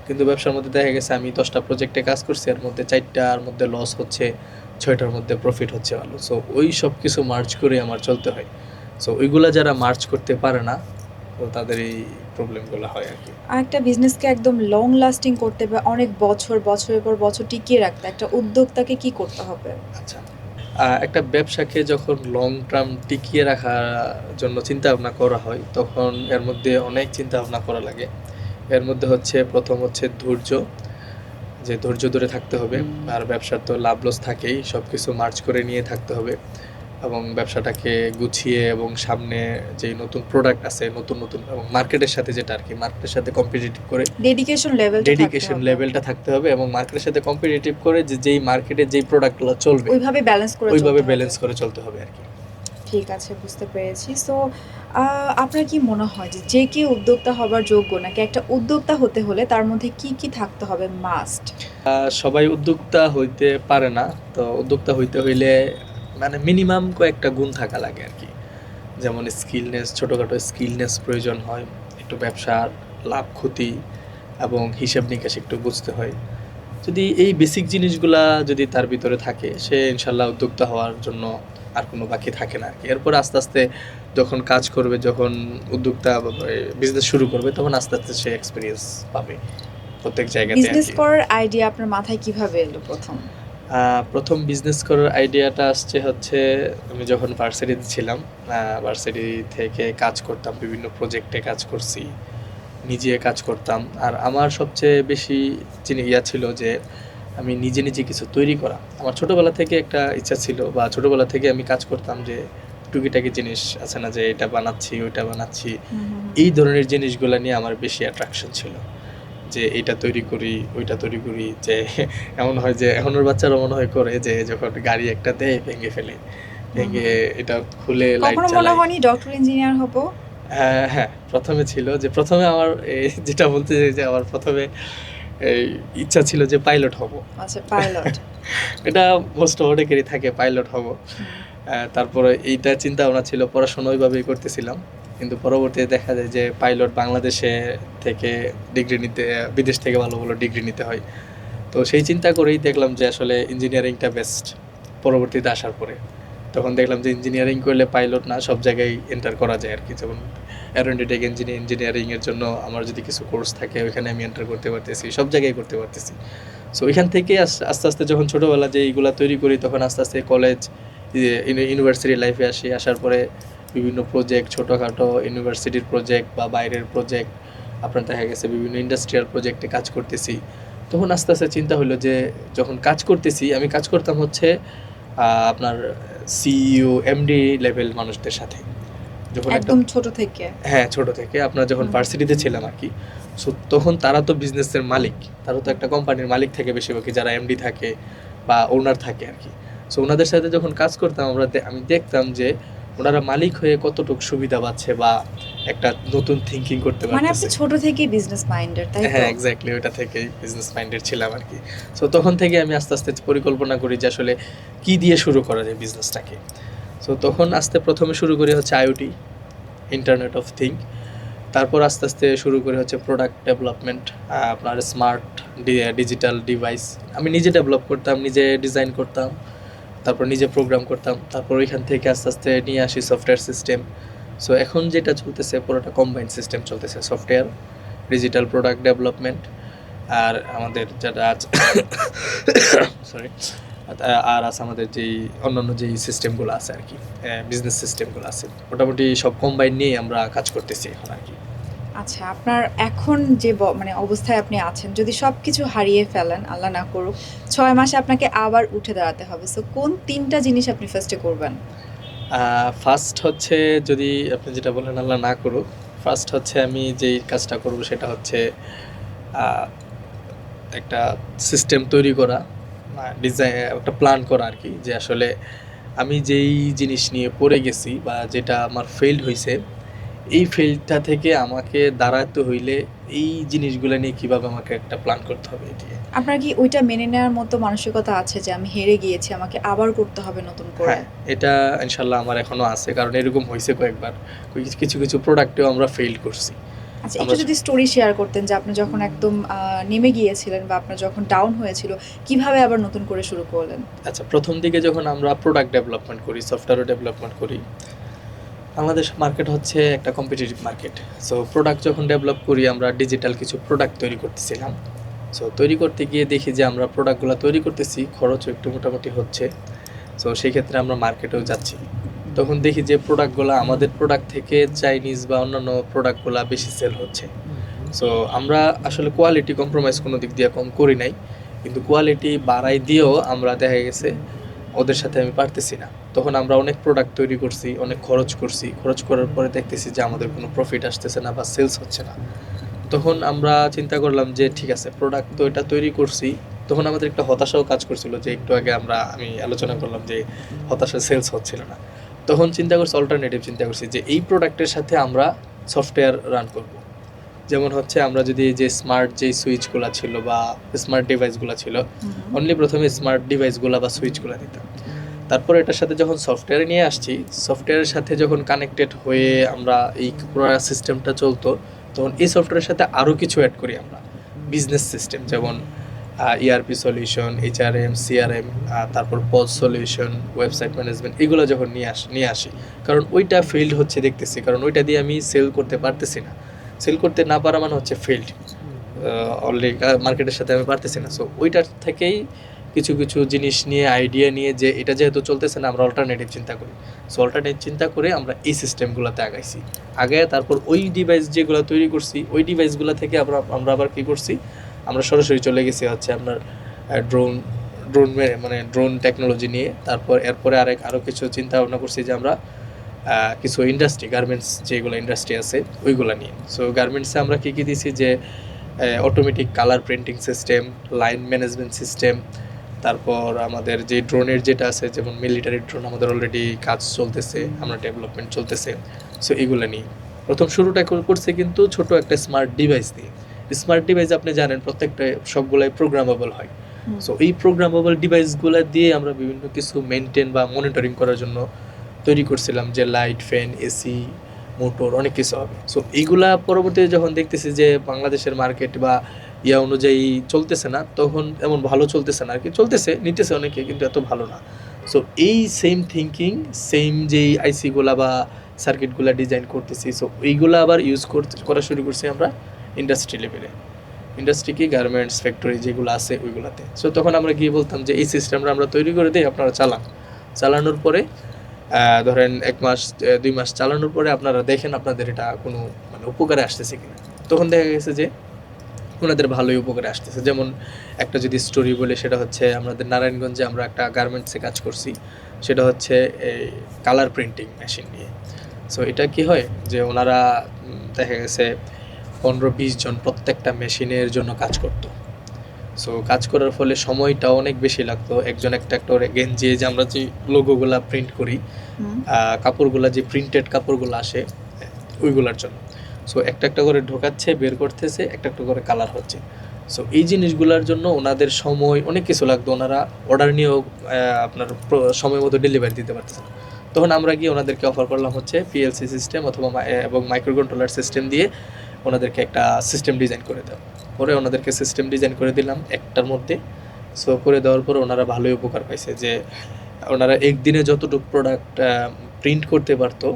কিন্তু ব্যবসার মধ্যে দেখা গেছে আমি 10টা প্রজেক্টে কাজ করছি, এর মধ্যে 4টার মধ্যে লস হচ্ছে, 6টার মধ্যে প্রফিট হচ্ছে ভালো। সো ওই সব কিছু মার্জ করে আমার চলতে হয়। সো ওইগুলা যারা মার্জ করতে পারে না, তো তাদের এই প্রবলেমগুলো হয় আর কি।
একটা বিজনেসকে একদম লং লাস্টিং করতে বা অনেক বছরের পর বছর টিকিয়ে রাখতে একটা উদ্যোক্তাকে কি করতে হবে?
আচ্ছা, একটা ব্যবসাকে যখন লং টার্ম টিকিয়ে রাখার জন্য চিন্তা ভাবনা করা হয়, তখন এর মধ্যে অনেক চিন্তা ভাবনা করা লাগে। এর মধ্যে হচ্ছে প্রথম হচ্ছে ধৈর্য, যে ধৈর্য ধরে থাকতে হবে। আর ব্যবসার তো লাভ লস থাকেই, সব কিছু মার্জ করে নিয়ে থাকতে হবে এবং ব্যবসাটাকে গুছিয়ে এবং সামনে যে নতুন প্রোডাক্ট আছে নতুন এবং মার্কেটের সাথে যেটা আর কি, মার্কেটের সাথে কম্পিটিটিভ করে
ডেডিকেশন
লেভেলটা থাকতে হবে এবং মার্কেটের সাথে কম্পিটিটিভ করে যেই মার্কেটে যেই প্রোডাক্টগুলো চলবে
ওইভাবে
ব্যালেন্স করে চলতে হবে আর কি।
ঠিক আছে, বুঝতে পেরেছি। সো আপনার কি মনে হয় যে কেউ উদ্যোক্তা হবার যোগ্য, নাকি একটা উদ্যোক্তা হতে হলে তার মধ্যে কি কি থাকতে হবে মাস্ট?
সবাই উদ্যোক্তা হইতে পারে না, তো উদ্যোক্তা হইতে হইলে মানে মিনিমাম কয়েকটা গুণ থাকা লাগে আর কি। যেমন ছোটোখাটো স্কিলনেস প্রয়োজন হয়, একটু ব্যবসার লাভ ক্ষতি এবং হিসাব নিকাশ একটু বুঝতে হয়। যদি এই বেসিক জিনিসগুলা যদি তার ভিতরে থাকে, সে ইনশাল্লাহ উদ্যোক্তা হওয়ার জন্য আর কোনো বাকি থাকে না আর কি। এরপর আস্তে আস্তে যখন কাজ করবে, যখন উদ্যোক্তা বিজনেস শুরু করবে, তখন আস্তে আস্তে সে এক্সপিরিয়েন্স পাবে প্রত্যেক জায়গাতে।
বিজনেস করার আইডিয়া আপনার মাথায় কিভাবে এলো
প্রথম বিজনেস করার আইডিয়াটা আসছে হচ্ছে আমি যখন ভার্সিটিতে ছিলাম, ভার্সিটি থেকে কাজ করতাম, বিভিন্ন প্রজেক্টে কাজ করছি, নিজে কাজ করতাম। আর আমার সবচেয়ে বেশি ছিল যে আমি নিজে কিছু তৈরি করা। আমার ছোটোবেলা থেকে একটা ইচ্ছা ছিল, বা ছোটোবেলা থেকে আমি কাজ করতাম যে টুকিটাকি জিনিস আছে না, যে এটা বানাচ্ছি ওইটা বানাচ্ছি, এই ধরনের জিনিসগুলো নিয়ে আমার বেশি অ্যাট্রাকশন ছিল, যে এইটা তৈরি করি ওইটা তৈরি করি। যে এমন হয় যে এখনের বাচ্চারা মনে হয় করে যে যখন গাড়ি একটা দেয় ভেঙে ফেলে, ভেঙে এটা খুলে লাইট
কখনো মনে
চালায়।
হয়নি ডক্টর ইঞ্জিনিয়ার হব?
হ্যাঁ, প্রথমে ছিল যে প্রথমে আমার যেটা বলতে চাই যে আমার প্রথমে এই ইচ্ছা ছিল যে পাইলট হব।
আচ্ছা, পাইলট।
এটা মোস্ট অনেকেরই থাকে, পাইলট হব। তারপরে এইটা চিন্তা ভাবনা ছিল, পড়াশোনা ওইভাবেই করতেছিলাম, কিন্তু পরবর্তীতে দেখা যায় যে পাইলট বাংলাদেশে থেকে ডিগ্রি নিতে, বিদেশ থেকে ভালো ভালো ডিগ্রি নিতে হয়। তো সেই চিন্তা করেই দেখলাম যে আসলে ইঞ্জিনিয়ারিংটা বেস্ট। পরবর্তীতে আসার পরে তখন দেখলাম যে ইঞ্জিনিয়ারিং করলে পাইলট না, সব জায়গায় এন্টার করা যায় আর কি। যেমন অ্যারোনটিক ইঞ্জিনিয়ারিংয়ের জন্য আমার যদি কিছু কোর্স থাকে ওইখানে আমি এন্টার করতে পারতেছি, সব জায়গায় করতে পারতেছি। সো ওইখান থেকে আস্তে আস্তে যখন ছোটোবেলা যে এইগুলো তৈরি করি, তখন আস্তে আস্তে কলেজ, ইউনিভার্সিটি লাইফে আসি। আসার পরে বিভিন্ন প্রজেক্ট, ছোটোখাটো ইউনিভার্সিটির প্রজেক্ট বা বাইরের প্রজেক্ট, আপনার দেখা গেছে বিভিন্ন ইন্ডাস্ট্রিয়াল প্রজেক্টে কাজ করতেছি। তখন আস্তে আস্তে চিন্তা হলো যে যখন কাজ করতেছি, আমি কাজ করতাম হচ্ছে আপনার সিইও এমডি লেভেল মানুষদের সাথে, যখন
একদম ছোট থেকে।
হ্যাঁ, ছোট থেকে আপনার যখন ভার্সিটিতে ছিলাম আর কি। সো তখন তারা তো বিজনেসের মালিক, তারা তো একটা কোম্পানির মালিক থাকে বেশিরভাগই, যারা এমডি থাকে বা ওনার থাকে আর কি। সো ওনাদের সাথে যখন কাজ করতাম আমি দেখতাম যে ওনারা মালিক হয়ে কতটুকু সুবিধা পাচ্ছে বা একটা নতুন থিঙ্কিং করতে
মানে আপনি
পারতেছে।
ছোট থেকেই বিজনেস মাইন্ডেড, তাই তো?
হ্যাঁ, এক্স্যাক্টলি, ওটা থেকেই বিজনেস মাইন্ডেড ছিলাম আর কি। সো তখন থেকে আমি আস্তে আস্তে পরিকল্পনা করি যে আসলে কী দিয়ে শুরু করা যায় বিজনেসটাকে। সো তখন প্রথমে শুরু করি হচ্ছে আইওটি, ইন্টারনেট অফ থিং। তারপর আস্তে আস্তে শুরু করি হচ্ছে প্রোডাক্ট ডেভেলপমেন্ট, আপনার স্মার্ট ডিজিটাল ডিভাইস। আমি নিজে ডেভেলপ করতাম, নিজে ডিজাইন করতাম, তারপর নিজে প্রোগ্রাম করতাম। তারপর ওইখান থেকে আস্তে আস্তে নিয়ে আসি সফটওয়্যার সিস্টেম। সো এখন যেটা চলতেছে পুরোটা কম্বাইন্ড সিস্টেম চলতেছে, সফটওয়্যার, ডিজিটাল প্রোডাক্ট ডেভেলপমেন্ট, আর আমাদের যেটা আছে সরি, আর আছে আমাদের যেই অন্যান্য যেই সিস্টেমগুলো আছে আর কি, বিজনেস সিস্টেমগুলো আছে, মোটামুটি সব কম্বাইন নিয়ে আমরা কাজ করতেছি এখন আর কি।
আচ্ছা, আপনার এখন যে মানে অবস্থায় আপনি আছেন, যদি সবকিছু হারিয়ে ফেলেন, আল্লাহ না করুক, 6 মাসে আপনাকে আবার উঠে দাঁড়াতে হবে, সো কোন 3টা জিনিস আপনি ফার্স্টে করবেন?
ফার্স্ট হচ্ছে, যদি আপনি যেটা বললেন আল্লাহ না করুক, ফার্স্ট হচ্ছে আমি যেই কাজটা করব সেটা হচ্ছে একটা সিস্টেম তৈরি করা, ডিজাইন, একটা প্ল্যান করা আর কি, যে আসলে আমি যেই জিনিস নিয়ে পড়ে গেছি বা যেটা আমার ফেইল্ড হয়েছে, এই ফেইল্ডটা থেকে আমাকে দাঁড়াতে হইলে এই জিনিসগুলো নিয়ে কীভাবে আমাকে একটা প্ল্যান করতে হবে এটি।
আপনার কি ওইটা মেনে নেওয়ার মতো মানসিকতা আছে যে আমি হেরে গিয়েছি, আমাকে আবার করতে হবে নতুন করে?
হ্যাঁ, এটা ইনশাল্লাহ আমার এখনও আছে, কারণ এরকম হয়েছে কয়েকবার। কিছু কিছু প্রোডাক্টেও আমরা ফেল করছি।
আচ্ছা, একটু যদি স্টোরি শেয়ার করতেন যে আপনি যখন একদম নেমে গিয়েছিলেন বা আপনার যখন ডাউন হয়েছিল, কিভাবে আবার নতুন করে শুরু করলেন?
আচ্ছা, প্রথম দিকে যখন আমরা প্রোডাক্ট ডেভেলপমেন্ট করি, সফটওয়্যার ডেভেলপমেন্ট করি, বাংলাদেশ মার্কেট হচ্ছে একটা কম্পিটিটিভ মার্কেট। সো প্রোডাক্ট যখন ডেভেলপ করি, আমরা ডিজিটাল কিছু প্রোডাক্ট তৈরি করতেছিলাম। সো তৈরি করতে গিয়ে দেখি যে আমরা প্রোডাক্টগুলো তৈরি করতেছি, খরচও একটু মোটামুটি হচ্ছে। সো সেই ক্ষেত্রে আমরা মার্কেটেও যাচ্ছি। তখন দেখি যে প্রোডাক্টগুলো আমাদের প্রোডাক্ট থেকে চাইনিজ বা অন্যান্য প্রোডাক্টগুলো বেশি সেল হচ্ছে। সো আমরা আসলে কোয়ালিটি কম্প্রোমাইজ কোনো দিক দিয়ে কম করি নাই, কিন্তু কোয়ালিটি বাড়াই দিয়েও আমরা দেখা গেছে ওদের সাথে আমি পারতেছি না। তখন আমরা অনেক প্রোডাক্ট তৈরি করছি, অনেক খরচ করছি, খরচ করার পরে দেখতেছি যে আমাদের কোনো প্রফিট আসতেছে না বা সেলস হচ্ছে না। তখন আমরা চিন্তা করলাম যে ঠিক আছে, প্রোডাক্ট তো এটা তৈরি করছি। তখন আমাদের একটা হতাশাও কাজ করছিল, যে একটু আগে আমি আলোচনা করলাম যে হতাশা, সেলস হচ্ছিল না। তখন চিন্তা করছি, অল্টারনেটিভ চিন্তা করছি যে এই প্রোডাক্টের সাথে আমরা সফটওয়্যার রান করব। যেমন হচ্ছে আমরা যদি যে স্মার্ট যেই সুইচগুলো ছিল বা স্মার্ট ডিভাইসগুলো ছিল, অনলি প্রথমে স্মার্ট ডিভাইসগুলো বা সুইচগুলো দিতাম। তারপর এটার সাথে যখন সফটওয়্যার নিয়ে আসছি, সফটওয়্যারের সাথে যখন কানেক্টেড হয়ে আমরা এই পুরো সিস্টেমটা চলতো, তখন এই সফটওয়্যারের সাথে আরও কিছু অ্যাড করি আমরা, বিজনেস সিস্টেম, যেমন ইআরপি সলিউশন, এইচআরএম, সিআরএম, তারপর পজ সলিউশন, ওয়েবসাইট ম্যানেজমেন্ট, এগুলো যখন নিয়ে আসি, কারণ ওইটা ফেইল্ড হচ্ছে দেখতেছি, কারণ ওইটা দিয়ে আমি সেল করতে পারতেছি না। সেল করতে না পারা মানে হচ্ছে ফেইল্ড, অলরেডি মার্কেটের সাথে আমি পারতেছি না। সো ওইটার থেকেই কিছু কিছু জিনিস নিয়ে, আইডিয়া নিয়ে, যে এটা যেহেতু চলতেছে না, আমরা অল্টারনেটিভ চিন্তা করি। সো অল্টারনেটিভ চিন্তা করে আমরা এই সিস্টেমগুলোতে আগে তারপর ওই ডিভাইস যেগুলো তৈরি করছি, ওই ডিভাইসগুলো থেকে আমরা আবার কী করছি, আমরা সরাসরি চলে গেছি হচ্ছে আপনার ড্রোন টেকনোলজি নিয়ে। তারপর এরপরে আরও কিছু চিন্তা ভাবনা করছি যে আমরা কিছু ইন্ডাস্ট্রি গার্মেন্টস যেগুলো ইন্ডাস্ট্রি আছে ওইগুলো নিয়ে। সো গার্মেন্টসে আমরা কী কী দিছি যে automatic colour printing system, line management system, তারপর আমাদের যে ড্রোনের যেটা আছে, যেমন মিলিটারি ড্রোন আমাদের অলরেডি কাজ চলতেছে, আমরা ডেভেলপমেন্ট চলতেছে। সো এগুলো নিয়ে প্রথম শুরুটা করছে কিন্তু ছোট একটা স্মার্ট ডিভাইস দিয়ে। স্মার্ট ডিভাইস আপনি জানেন প্রত্যেকটা সবগুলাই প্রোগ্রামেবল হয়। সো এই প্রোগ্রামেবল ডিভাইসগুলো দিয়ে আমরা বিভিন্ন কিছু মেনটেন বা মনিটরিং করার জন্য তৈরি করছিলাম, যে লাইট, ফ্যান, এসি, মোটর, অনেক কিছু হবে। সো এইগুলা পরবর্তীতে যখন দেখতেছি যে বাংলাদেশের মার্কেট বা ইয়া অনুযায়ী চলতেছে না, তখন এমন ভালো চলতেছে না আর কি, চলতেছে, নিতেছে অনেকে, কিন্তু এত ভালো না। সো এই সেম থিঙ্কিং, সেম যেই আইসিগুলা বা সার্কিটগুলা ডিজাইন করতেছি, সো এইগুলো আবার ইউজ করা শুরু করছি আমরা ইন্ডাস্ট্রি লেভেলে। ইন্ডাস্ট্রি কি, গার্মেন্টস ফ্যাক্টরি যেগুলো আছে ওইগুলাতে। সো তখন আমরা গিয়ে বলতাম যে এই সিস্টেমটা আমরা তৈরি করে দিই, আপনারা চালানোর পরে ধরেন 1 মাস 2 মাস চালানোর পরে আপনারা দেখেন আপনাদের এটা কোনো মানে উপকারে আসতেছে কিনা। তখন দেখা গেছে যে ওনাদের ভালোই উপকারে আসতেছে। যেমন একটা যদি স্টোরি বলি, সেটা হচ্ছে আমাদের নারায়ণগঞ্জে আমরা একটা গার্মেন্টসে কাজ করছি, সেটা হচ্ছে এই কালার প্রিন্টিং মেশিন নিয়ে। সো এটা কি হয় যে ওনারা দেখা গেছে 15-20 জন প্রত্যেকটা মেশিনের জন্য কাজ করতো। সো কাজ করার ফলে সময়টাও অনেক বেশি লাগতো। একজন একটা করে গেঞ্জি, যে আমরা যে লোগোগুলা প্রিন্ট করি, কাপড়গুলা যে প্রিন্টেড কাপড়গুলো আসে ওইগুলার জন্য। সো একটা একটা করে ঢোকাচ্ছে, বের করতেছে, একটা একটা করে কালার হচ্ছে। সো এই জিনিসগুলোর জন্য ওনাদের সময় অনেক কিছু লাগতো, ওনারা অর্ডার নিয়েও আপনার সময় মতো ডেলিভারি দিতে পারতেছে না। তখন আমরা গিয়ে ওনাদেরকে অফার করলাম হচ্ছে পিএলসি সিস্টেম অথবা এবং মাইক্রো কন্ট্রোলার সিস্টেম দিয়ে ওনাদেরকে একটা সিস্টেম ডিজাইন করে দেওয়া। পরে ওনাদেরকে সিস্টেম ডিজাইন করে দিলাম একটার মধ্যে। সো করে দেওয়ার পর ওনারা ভালোই উপকার পাইছে, যে ওনারা একদিনে যতটুকু প্রোডাক্ট প্রিন্ট করতে পারতো,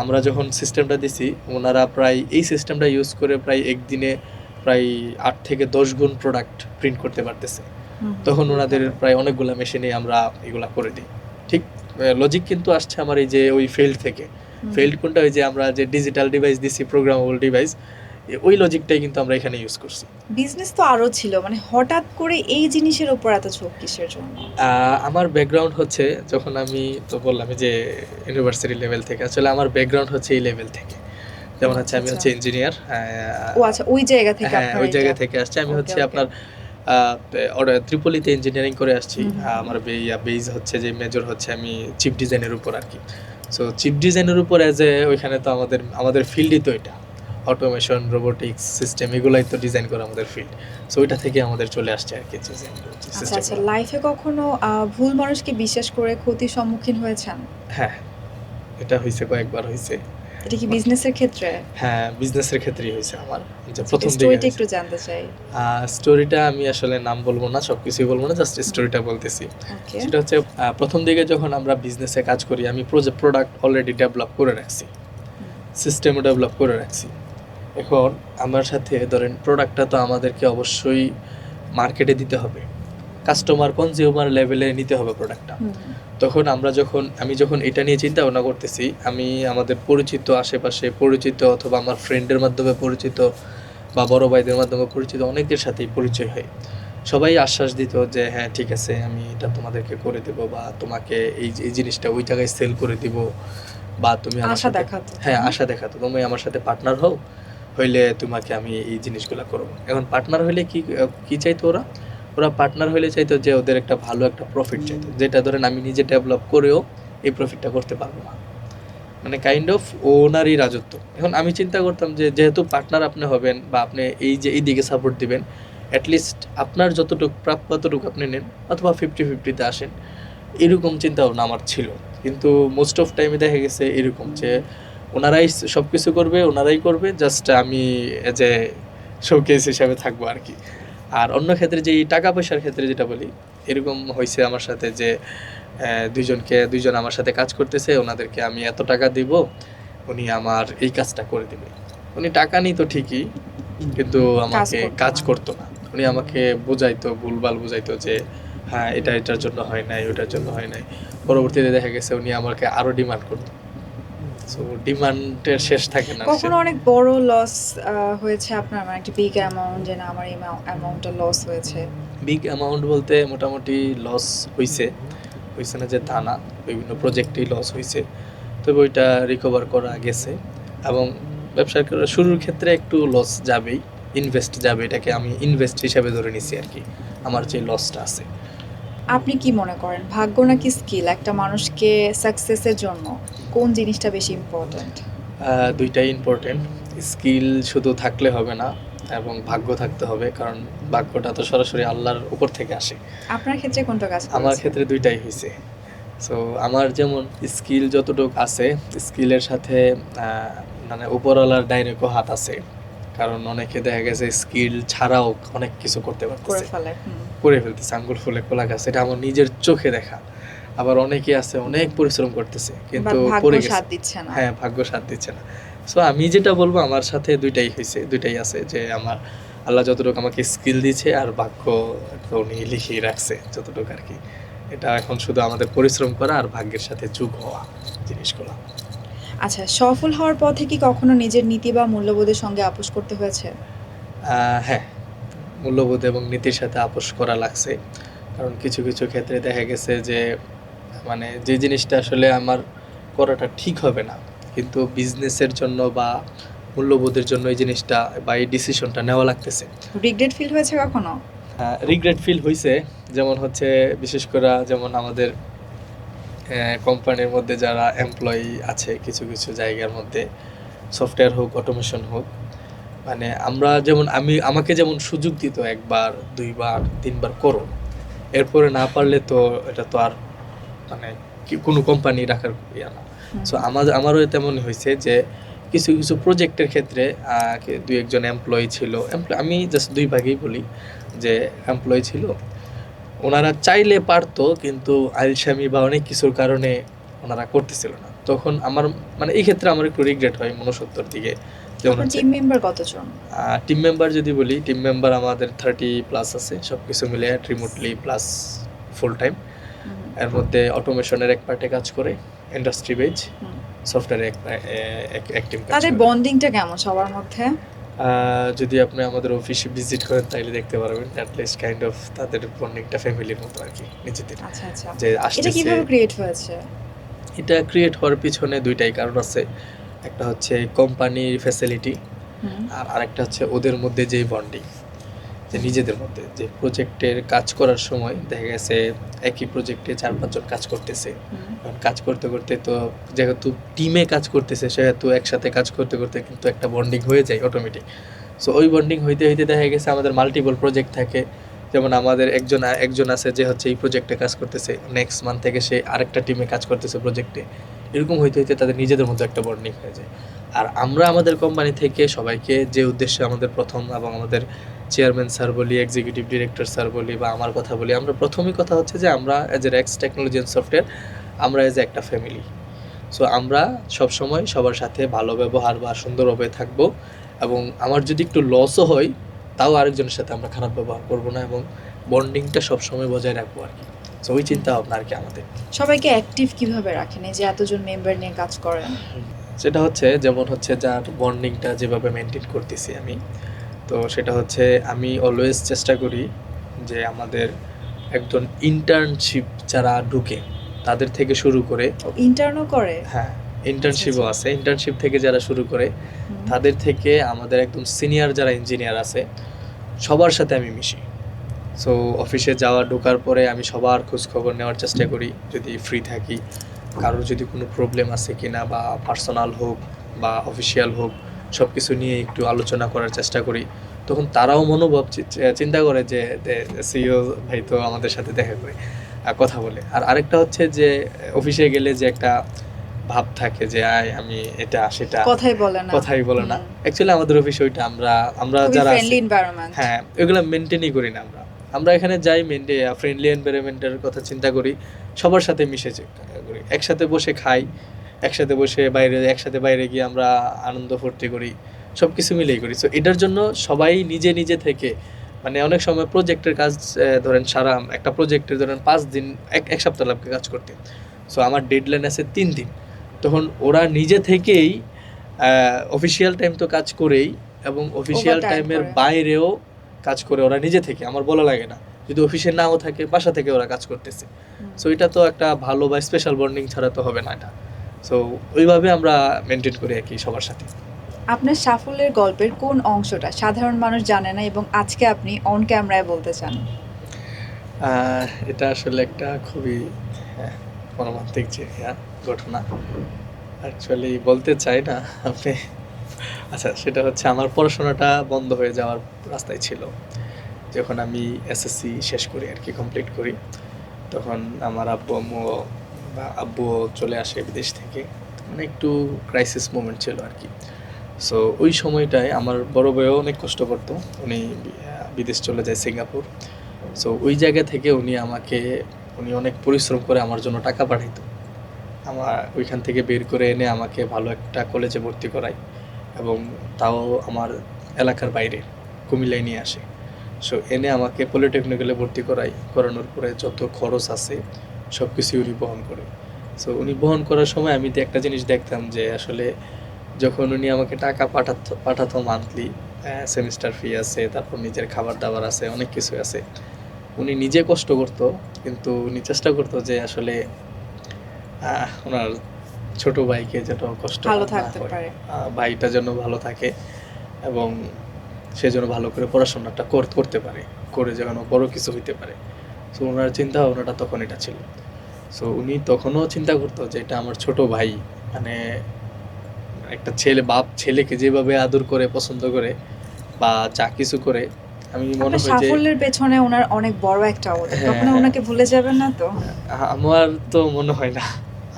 আমরা যখন সিস্টেমটা দিছি, ওনারা প্রায় এই সিস্টেমটা ইউজ করে প্রায় একদিনে প্রায় 8 থেকে 10 গুণ প্রোডাক্ট প্রিন্ট করতে পারতেছে। তখন ওনাদের প্রায় অনেকগুলো মেশিনে আমরা এগুলা করে দিই। ঠিক লজিক কিন্তু আসছে আমার এই যে ওই ফিল্ড থেকে। ফিল্ড কোনটা, ওই যে আমরা যে ডিজিটাল ডিভাইস দিছি, প্রোগ্রামেবল ডিভাইস, ওই লজিকটাই কিন্তু আমরা এখানে ইউজ করছি।
বিজনেস তো আরো ছিল, মানে হঠাৎ করে এই জিনিসের উপর এত ঝোঁক কিসের জন্য?
আমার ব্যাকগ্রাউন্ড হচ্ছে, যখন আমি তো বললাম যে ইউনিভার্সিটি লেভেল থেকে, আসলে আমার ব্যাকগ্রাউন্ড হচ্ছে এই লেভেল থেকে। যেমন হচ্ছে আমি হচ্ছে ইঞ্জিনিয়ার।
ও আচ্ছা, ওই জায়গা থেকে
হ্যাঁ, ওই জায়গা থেকে আসছে। আমি হচ্ছে আপনার ত্রিপলিতে ইঞ্জিনিয়ারিং করে আসছি। আমার বেজ হচ্ছে যে মেজর হচ্ছে আমি চিপ ডিজাইনের উপর আর কি। সো চিপ ডিজাইনের উপর ওইখানে তো আমাদের ফিল্ডই তো এটা, অটোমেশন, রোবোটিক্স সিস্টেম, এগুলাই তো ডিজাইন করা আমাদের ফিল্ড। সো ওইটা থেকে আমাদের চলে আসছে আর কি ডিজাইন
আচ্ছা আচ্ছা, লাইফে কখনো ভুল মানুষকে বিশ্বাস করে ক্ষতির সম্মুখীন হয়েছেন?
হ্যাঁ, এটা হয়েছে, কয়েকবার হয়েছে।
এটা কি বিজনেসের ক্ষেত্রে?
হ্যাঁ, বিজনেসের ক্ষেত্রেই হয়েছে আমার। যে প্রথম
স্টোরিটা একটু জানতে চাই।
স্টোরিটা আমি আসলে নাম বলবো না, সবকিছুই বলবো না, জাস্ট স্টোরিটা বলতেছি। সেটা হচ্ছে প্রথম দিকে যখন আমরা বিজনেসে কাজ করি, আমি প্রোডাক্ট অলরেডি ডেভেলপ করে রাখছি, সিস্টেমও ডেভেলপ করে রাখছি। এখন আমার সাথে ধরেন প্রোডাক্টটা তো আমাদেরকে অবশ্যই মার্কেটে দিতে হবে, কাস্টমার কনজিউমার লেভেলে নিতে হবে প্রোডাক্টটা। তখন আমি যখন এটা নিয়ে চিন্তা ভাবনা করতেছি, আমি আমাদের পরিচিত, আশেপাশে পরিচিত, অথবা আমার ফ্রেন্ডের মাধ্যমে পরিচিত বা বড় ভাইদের মাধ্যমে পরিচিত অনেকের সাথেই পরিচয় হয়। সবাই আশ্বাস দিত যে হ্যাঁ ঠিক আছে, আমি এটা তোমাদেরকে করে দেব, বা তোমাকে এই জিনিসটা ওই জায়গায় সেল করে দিব, বা তুমি আমার সাথে, হ্যাঁ আশা দেখাতো, তুমি আমার সাথে পার্টনার হইলে তোমাকে আমি এই জিনিসগুলো করব। এখন পার্টনার হইলে কি চাইতো ওরা পার্টনার হইলে চাইতো যে ওদের একটা ভালো একটা প্রফিট চাইতো, যেটা ধরেন আমি নিজে ডেভেলপ করেও এই প্রফিটটা করতে পারবো না, মানে কাইন্ড অফ ওনারই রাজত্ব। এখন আমি চিন্তা করতাম যে যেহেতু পার্টনার আপনি হবেন, বা আপনি এই দিকে সাপোর্ট দিবেন, অ্যাটলিস্ট আপনার যতটুকু প্রাপ্য ততটুকু আপনি নেন, অথবা 50-50-তে আসেন, এরকম চিন্তা ভাবনা আমার ছিল। কিন্তু মোস্ট অফ টাইমে দেখা গেছে এরকম যে ওনারাই সব কিছু করবে, ওনারাই করবে, জাস্ট আমি এজ এ শোকেস হিসাবে থাকবো আর কি। আর অন্য ক্ষেত্রে যে টাকা পয়সার ক্ষেত্রে যেটা বলি, এরকম হয়েছে আমার সাথে যে দুইজন আমার সাথে কাজ করতেছে, ওনাদেরকে আমি এত টাকা দিব, উনি আমার এই কাজটা করে দিবে। উনি টাকা নিত ঠিকই, কিন্তু আমাকে কাজ করতো না। উনি আমাকে ভুলভাল বুঝাইতো যে হ্যাঁ এটার জন্য হয় নাই, ওটার জন্য হয় নাই। পরবর্তীতে দেখা গেছে উনি আমাকে আরো ডিমান্ড করতো। সো ডিমান্ডের শেষ থাকে না।
কখনো অনেক বড় লস হয়েছে আপনার, মানে একটা বিগ অ্যামাউন্ট, যে না আমার এই অ্যামাউন্টটা লস হয়েছে?
বিগ অ্যামাউন্ট বলতে মোটামুটি লস হয়েছে না যে তা না, বিভিন্ন প্রজেক্টেই লস হয়েছে। তবে ওইটা রিকভার করা গেছে। এবং ব্যবসা করার শুরুর ক্ষেত্রে একটু লস যাবেই, ইনভেস্ট যাবে, এটাকে আমি ইনভেস্ট হিসাবে ধরে নিছি আর কি, আমার যে লসটা আছে।
আপনি কি মনে করেন ভাগ্য নাকি স্কিল একটা মানুষকে সাকসেসের জন্য কোন জিনিসটা বেশি ইম্পর্ট্যান্ট?
দুইটাই ইম্পর্টেন্ট। স্কিল শুধু থাকলে হবে না এবং ভাগ্য থাকতে হবে, কারণ ভাগ্যটা তো সরাসরি আল্লাহর উপর থেকে আসে।
আপনার ক্ষেত্রে কোনটা কাজ
আমার
করেছে?
ক্ষেত্রে দুইটাই হয়েছে। সো আমার যেমন স্কিল যতটুকু আছে, স্কিলের সাথে মানে উপরওয়ালার ডাইরেক্টও হাত আছে, কারণ অনেকে দেখা গেছে স্কিল ছাড়াও অনেক কিছু করতে
করে
পারতেছে,
ফেলে।
করে ফেলতেছে, আঙ্গুল ফুলে কলা গাছ, এটা আমার নিজের চোখে দেখা। আবার অনেকে আছে অনেক পরিশ্রম করতেছে কিন্তু
বাট ভাগ্য
পড়ে গেছে।
সাথ দিচ্ছে না।
হ্যাঁ, ভাগ্য সাথ দিচ্ছে না। সো আমি যেটা বলবো আমার সাথে দুইটাই হয়েছে, দুইটাই আছে, যে আমার আল্লাহ যতটুকু আমাকে স্কিল দিচ্ছে আর ভাগ্য তো উনি লিখিয়ে রাখছে যতটুকু আর কি। এটা এখন শুধু আমাদের পরিশ্রম করা আর ভাগ্যের সাথে যোগ হওয়া জিনিসগুলো।
আচ্ছা, সফল হওয়ার পথে কি কখনো নিজের নীতি বা মূল্যবোধের সঙ্গে আপোস করতে হয়েছে?
হ্যাঁ, মূল্যবোধ এবং নীতির সাথে আপোস করা লাগছে, কারণ কিছু কিছু ক্ষেত্রে দেখা গেছে যে মানে যে জিনিসটা আসলে আমার করাটা ঠিক হবে না, কিন্তু বিজনেসের জন্য বা মূল্যবোধের জন্য এই জিনিসটা বা এই ডিসিশনটা নেওয়া লাগতেছে।
রিগ্রেট ফিল হয়েছে কখনো?
রিগ্রেট ফিল হয়েছে, যেমন হচ্ছে বিশেষ করে যেমন আমাদের কোম্পানির মধ্যে যারা এমপ্লয়ি আছে কিছু কিছু জায়গার মধ্যে, সফটওয়্যার হোক অটোমেশন হোক, মানে আমরা যেমন আমাকে যেমন সুযোগ দিত একবার দুইবার তিনবার করো, এরপরে না পারলে তো এটা তো আর মানে কোনো কোম্পানি রাখার ইয়া না। সো আমারও তেমনই হয়েছে যে কিছু কিছু প্রজেক্টের ক্ষেত্রে দুই একজন এমপ্লয়ি ছিল, আমি জাস্ট দুই ভাগেই বলি, যে এমপ্লয়ি ছিল, ওনারা চাইলে পারতো কিন্তু আলসামি বা অনেক কিছুর কারণে ওনারা করতেছিল না। তখন আমার মানে এই ক্ষেত্রে আমার একটু রিগ্রেট হয় মনুষ্যত্বর দিকে। যেমন
আপনার টিম মেম্বার কতজন?
টিম মেম্বার যদি বলি, টিম মেম্বার আমাদের 30+ আছে, সব কিছু মিলে রিমোটলি প্লাস ফুল টাইম। এর মধ্যে অটোমেশনের এক পার্টে কাজ করে, ইন্ডাস্ট্রি বেজ সফটওয়্যারে এক টিম কাজ
তাদের
করে।
বন্ডিংটা কেমন সবার মধ্যে?
যদি আপনি আমাদের অফিসে ভিজিট করেন তাইলে দেখতে পারবেন, অ্যাটলিস্ট কাইন্ড অফ তাদের বন্ডিংটা ফ্যামিলির মতো আর কি, নিজেদের।
আচ্ছা আচ্ছা,
যে
এটা
আসতেছে,
কিভাবে ক্রিয়েট হয়েছে?
এটা ক্রিয়েট হওয়ার পিছনে দুইটাই কারণ আছে। একটা হচ্ছে কোম্পানির ফ্যাসিলিটি, আর আরেকটা হচ্ছে ওদের মধ্যে যেই বন্ডিং, যে নিজেদের মধ্যে যে প্রজেক্টের কাজ করার সময় দেখা গেছে একই প্রজেক্টে 4-5 জন কাজ করতেছে। কারণ কাজ করতে করতে তো যেহেতু টিমে কাজ করতেছে সেহেতু একসাথে কাজ করতে করতে কিন্তু একটা বন্ডিং হয়ে যায় অটোমেটিক। সো ওই বন্ডিং হইতে হইতে দেখা গেছে আমাদের মাল্টিপল প্রজেক্ট থাকে। যেমন আমাদের একজন আছে যে হচ্ছে এই প্রজেক্টে কাজ করতেছে, নেক্সট মান্থ থেকে সে আরেকটা টিমে কাজ করতেছে প্রজেক্টে। এরকম হইতে হইতে তাদের নিজেদের মধ্যে একটা বন্ডিং হয়ে যায়। আর আমরা আমাদের কোম্পানি থেকে সবাইকে যে উদ্দেশ্যে আমাদের প্রথম, এবং আমাদের চেয়ারম্যান স্যার বলি, এক্সিকিউটিভ ডিরেক্টর স্যার বলি বা আমার কথা বলি, আমরা প্রথমেই কথা হচ্ছে যে আমরা as a Rex technology and software, আমরা অ্যাজ একটা ফ্যামিলি। সো আমরা সবসময় সবার সাথে ভালো ব্যবহার বা সুন্দরভাবে থাকবো, এবং আমার যদি একটু লসও হয় তাও আরেকজনের সাথে আমরা খারাপ ব্যবহার করবো না, এবং বন্ডিংটা সবসময় বজায় রাখবো আর কি। সো ওই চিন্তা ভাবনা আর কি আমাদের।
সবাইকে অ্যাক্টিভ কিভাবে রাখেন এই যে এতজন মেম্বার নিয়ে কাজ করেন?
সেটা হচ্ছে যেমন হচ্ছে যার বন্ডিংটা যেভাবে মেনটেন করতেছি আমি, তো সেটা হচ্ছে আমি অলওয়েজ চেষ্টা করি যে আমাদের একজন ইন্টার্নশিপ যারা ঢুকে তাদের থেকে শুরু করে,
ইন্টার্নও করে?
হ্যাঁ ইন্টার্নশিপও আছে, ইন্টার্নশিপ থেকে যারা শুরু করে তাদের থেকে আমাদের একদম সিনিয়র যারা ইঞ্জিনিয়ার আছে সবার সাথে আমি মিশি। সো অফিসে ঢোকার পরে আমি সবার খোঁজখবর নেওয়ার চেষ্টা করি যদি ফ্রি থাকি, কারোর যদি কোনো প্রবলেম আছে কিনা বা পার্সোনাল হোক বা অফিসিয়াল হোক, সব কিছু নিয়ে একটু আলোচনা করার চেষ্টা করি। তখন তারাও মনোভাব চিন্তা করে যে সিইও ভাই তো আমাদের সাথে দেখা করে কথা বলে। আর আরেকটা হচ্ছে যে অফিসে গেলে যে একটা ভাব থাকে যে আমি এটা সেটা
কথাই বলে না।
অ্যাকচুয়ালি আমাদের অফিসে ওইটা আমরা যারা
ফ্রেন্ডলি এনভায়রনমেন্ট।
হ্যাঁ এগুলো মেনটেনই করি না। আমরা এখানে যাই ফ্রেন্ডলি এনভায়রনমেন্টের কথা চিন্তা করি, সবার সাথে মিশে করি, একসাথে বসে খাই, একসাথে বসে একসাথে বাইরে গিয়ে আমরা আনন্দ ফুর্তি করি, সব কিছু মিলেই করি। সো এটার জন্য সবাই নিজে নিজে থেকে, মানে অনেক সময় প্রজেক্টের কাজ ধরেন সারা একটা প্রজেক্টের ধরেন 5 দিন এক সপ্তাহ লাগবে কাজ করতে। সো আমার ডেডলাইন আছে 3 দিন, তখন ওরা নিজে থেকেই অফিসিয়াল টাইম তো কাজ করেই, এবং অফিসিয়াল টাইমের বাইরেও কাজ করে ওরা নিজে থেকে, আমার বলা লাগে না। যদি অফিসে নাও থাকে বাসা থেকে ওরা কাজ করতেছে। সো এটা তো একটা ভালো বা স্পেশাল বন্ডিং ছাড়া তো হবে না এটা। সো ওইভাবে আমরা মেনটেন করি আর কি সবার সাথে।
আপনার সাফল্যের গল্পের কোন অংশটা সাধারণ মানুষ জানে না এবং আজকে আপনি অন ক্যামেরায় বলতে চান?
এটা আসলে একটা খুবই মর্মান্তিক যে ঘটনা, অ্যাকচুয়ালি বলতে চাই না আপনি। আচ্ছা, সেটা হচ্ছে আমার পড়াশোনাটা বন্ধ হয়ে যাওয়ার রাস্তায় ছিল যখন আমি এসএসসি শেষ করি আর কি, কমপ্লিট করি। তখন আমার আব্বুও চলে আসে বিদেশ থেকে, মানে একটু ক্রাইসিস মোমেন্ট ছিল আর কি। সো ওই সময়টায় আমার বড় ভাইও অনেক কষ্ট করতো, উনি বিদেশ চলে যায় সিঙ্গাপুর। সো ওই জায়গা থেকে উনি অনেক পরিশ্রম করে আমার জন্য টাকা পাঠাইতো, আমার ওইখান থেকে বের করে এনে আমাকে ভালো একটা কলেজে ভর্তি করায়, এবং তাও আমার এলাকার বাইরে কুমিল্লায় নিয়ে আসে। সো এনে আমাকে পলিটেকনিক্যালে ভর্তি করানোর পরে যত খরচ আছে সব কিছুই উনি বহন করে। সো উনি বহন করার সময় আমি একটা জিনিস দেখতাম যে আসলে যখন উনি আমাকে টাকা পাঠাতো মান্থলি, সেমিস্টার ফি আছে, তারপর নিজের খাবার দাবার আছে, অনেক কিছু আছে, উনি নিজে কষ্ট করতো, কিন্তু উনি চেষ্টা করতো যে আসলে ওনার ছোট ভাইকে যেন কষ্ট
ভালো
না
থাকতে
হয়,
পারে।
ভাইটা যেন ভালো থাকে, এবং সে যেন ভালো করে পড়াশোনাটা করতে পারে, করে যেন বড় কিছু হইতে পারে। সো ওনার চিন্তা ভাবনাটা তখন এটা ছিল। সো উনি তখনও চিন্তা করতো যে এটা আমার ছোট ভাই, মানে একটা ছেলেকে যেভাবে আদর করে, পছন্দ করে, বা যা কিছু করে, আমি মনে
আপনার
হয় যে
সাফল্যের পেছনে ওনার অনেক বড় একটা অবদান,
হ্যাঁ,
কখনো
হ্যাঁ।
ওনাকে ভুলে যাবেন না তো?
আমার তো মনে হয় না,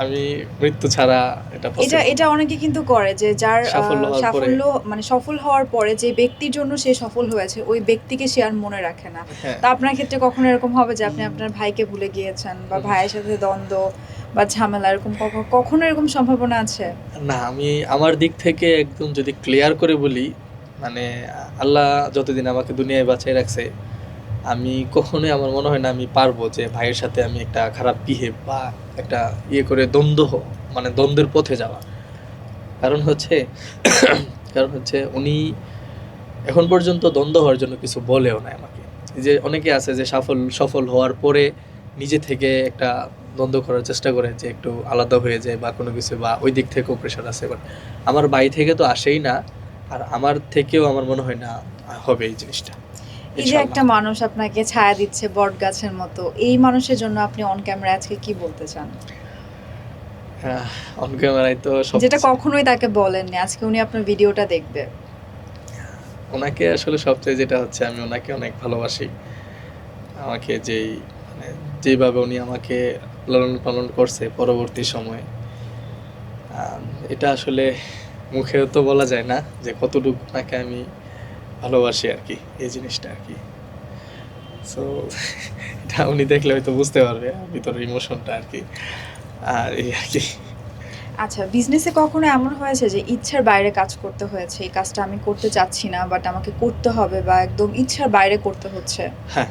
আমি মৃত্যু ছাড়া এটা
এটা
পসিবল
এটা
না।
অনেকে কিন্তু করে যে যার
সাফল্য হওয়ার পরে,
সাফল্য মানে সফল হওয়ার পরে যে ব্যক্তির জন্য সে সফল হয়েছে ওই ব্যক্তিকে সে আর মনে রাখে না।
হ্যাঁ,
তা আপনার ক্ষেত্রে কখনো এরকম হবে যে আপনি আপনার ভাইকে ভুলে গিয়েছেন বা ভাইয়ের সাথে দ্বন্দ্ব বা ঝামেলা এরকম কখনো এরকম সম্ভাবনা আছে?
না, আমি আমার দিক থেকে একদম যদি ক্লিয়ার করে বলি, মানে আল্লাহ যতদিন আমাকে দুনিয়ায় বাঁচিয়ে রাখছে, আমি কখনোই, আমার মনে হয় না আমি পারবো যে ভাইয়ের সাথে আমি একটা খারাপ বিহেভ বা একটা করে মানে দ্বন্দ্বের পথে যাওয়া। কারণ হচ্ছে উনি এখন পর্যন্ত দ্বন্দ্ব হওয়ার জন্য কিছু বলেও না আমাকে। এই যে অনেকে আছে যে সফল হওয়ার পরে নিজে থেকে একটা দ্বন্দ্ব করার চেষ্টা করে, যে একটু আলাদা হয়ে যায় বা কোনো কিছু, বা ওই দিক থেকেও প্রেশার আছে। বাট আমার বাড়ি থেকে তো আসেই না, আর আমার থেকেও আমার মনে হয় না হবে এই জিনিসটা।
এই যে একটা মানুষ আপনাকে ছায়া দিচ্ছে বট গাছের মতো, এই মানুষের জন্য আপনি অন ক্যামেরা আজকে কি বলতে চান?
অন ক্যামেরায় তো সব,
যেটা কখনোই তাকে বলেননি, আজকে উনি আপনার ভিডিওটা দেখবে।
ওনাকে আসলে সবচেয়ে যেটা হচ্ছে, আমি ওনাকে অনেক ভালোবাসি। আমাকে মানে যেভাবে উনি আমাকে লালন পালন করছে পরবর্তী সময়ে, এটা আসলে মুখেও তো বলা যায় না যে কতটুকু ওনাকে আমি ভালোবাসি আর কি, এই জিনিসটা আর কি। সো এটা উনি দেখলে হয়তো বুঝতে পারবে ভিতরের ইমোশনটা আর কি, আর এই আর কি।
আচ্ছা, বিজনেসে কখনো এমন হয়েছে যে ইচ্ছার বাইরে কাজ করতে হয়েছে, এই কাজটা আমি করতে চাচ্ছি না বাট আমাকে করতে হবে, বা একদম ইচ্ছার বাইরে করতে হচ্ছে?
হ্যাঁ,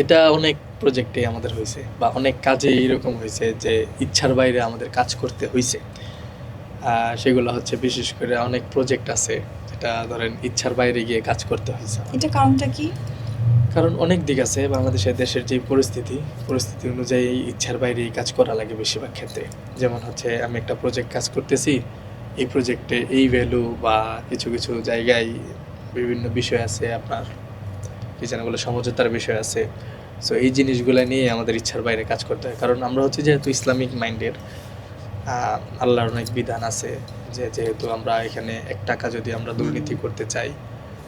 এটা অনেক প্রজেক্টে আমাদের হয়েছে, বা অনেক কাজে এরকম হয়েছে যে ইচ্ছার বাইরে আমাদের কাজ করতে হয়েছে। সেগুলো হচ্ছে, বিশেষ করে অনেক প্রজেক্ট আছে যেটা ধরেন ইচ্ছার বাইরে গিয়ে কাজ করতে হয়েছে।
এটা কারণটা কি?
কারণ অনেক দিক আছে, বাংলাদেশের দেশের যে পরিস্থিতি অনুযায়ী ইচ্ছার বাইরে কাজ করা লাগে বেশিরভাগ ক্ষেত্রে। যেমন হচ্ছে, আমি একটা প্রজেক্ট কাজ করতেছি, এই প্রজেক্টে এই ভ্যালু বা কিছু কিছু জায়গায় বিভিন্ন বিষয় আছে, আপনার কি যেন বলে, সমঝোতার বিষয় আছে। সো এই জিনিসগুলো নিয়ে আমাদের ইচ্ছার বাইরে কাজ করতে হয়, কারণ আমরা হচ্ছে যেহেতু ইসলামিক মাইন্ডের, আল্লাহর অনেক বিধান আছে যে যেহেতু আমরা এখানে 1 টাকা যদি আমরা দুর্নীতি করতে চাই,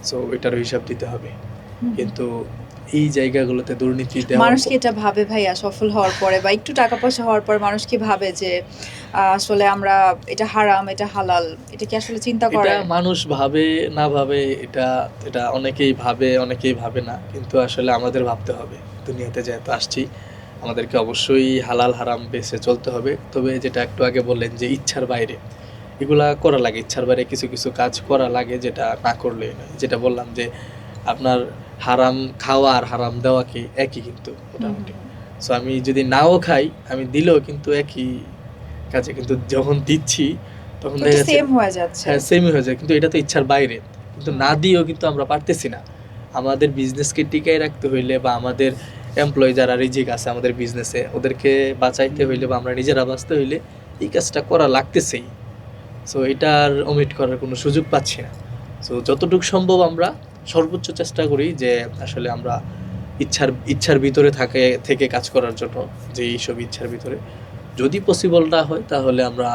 সো এটারও হিসাব দিতে হবে। কিন্তু এই জায়গাগুলোতে দুর্নীতি দেওয়া,
মানুষ কি এটা ভাবে ভাইয়া সফল হওয়ার পরে বা একটু টাকা পয়সা হওয়ার পরে মানুষ কি ভাবে যে আসলে আমরা এটা হারাম এটা হালাল, এটা কি আসলে চিন্তা করে?
এটা মানুষ ভাবে না ভাবে, এটা এটা অনেকেই ভাবে না, কিন্তু আসলে আমাদের ভাবতে হবে। দুনিয়াতে যেহেতু আসছি, আমাদেরকে অবশ্যই হালাল হারাম বেছে চলতে হবে। তবে যেটা একটু আগে বললেন যে ইচ্ছার বাইরে এগুলা করা লাগে, ইচ্ছার বাইরে কিছু কিছু কাজ করা লাগে, যেটা না করলে নয়। যেটা বললাম যে আপনার হারাম খাওয়া আর হারাম দেওয়া কি একই কিন্তু মোটামুটি। সো আমি যদি নাও খাই, আমি দিলেও কিন্তু একই কাজে, কিন্তু যখন দিচ্ছি তখন দেখা যাচ্ছে
সেম হয়ে যাচ্ছে।
হ্যাঁ, সেমই হয়ে যায়, কিন্তু এটা তো ইচ্ছার বাইরে। কিন্তু না দিয়েও কিন্তু আমরা পারতেছি না। আমাদের বিজনেসকে টিকায় রাখতে হইলে, বা আমাদের এমপ্লয়ি যারা রিজিক আছে আমাদের বিজনেসে, ওদেরকে বাঁচাইতে হইলে, বা আমরা নিজেরা বাঁচতে হইলে এই কাজটা করা লাগতেছেই। সো এটা আর ওমিট করার কোনো সুযোগ পাচ্ছি না। সো যতটুকু সম্ভব আমরা সর্বোচ্চ চেষ্টা করি যে আসলে আমরা ইচ্ছার ভিতরে থেকে কাজ করার জন্য, যে এইসব ইচ্ছার ভিতরে যদি পসিবল না হয় তাহলে আমরা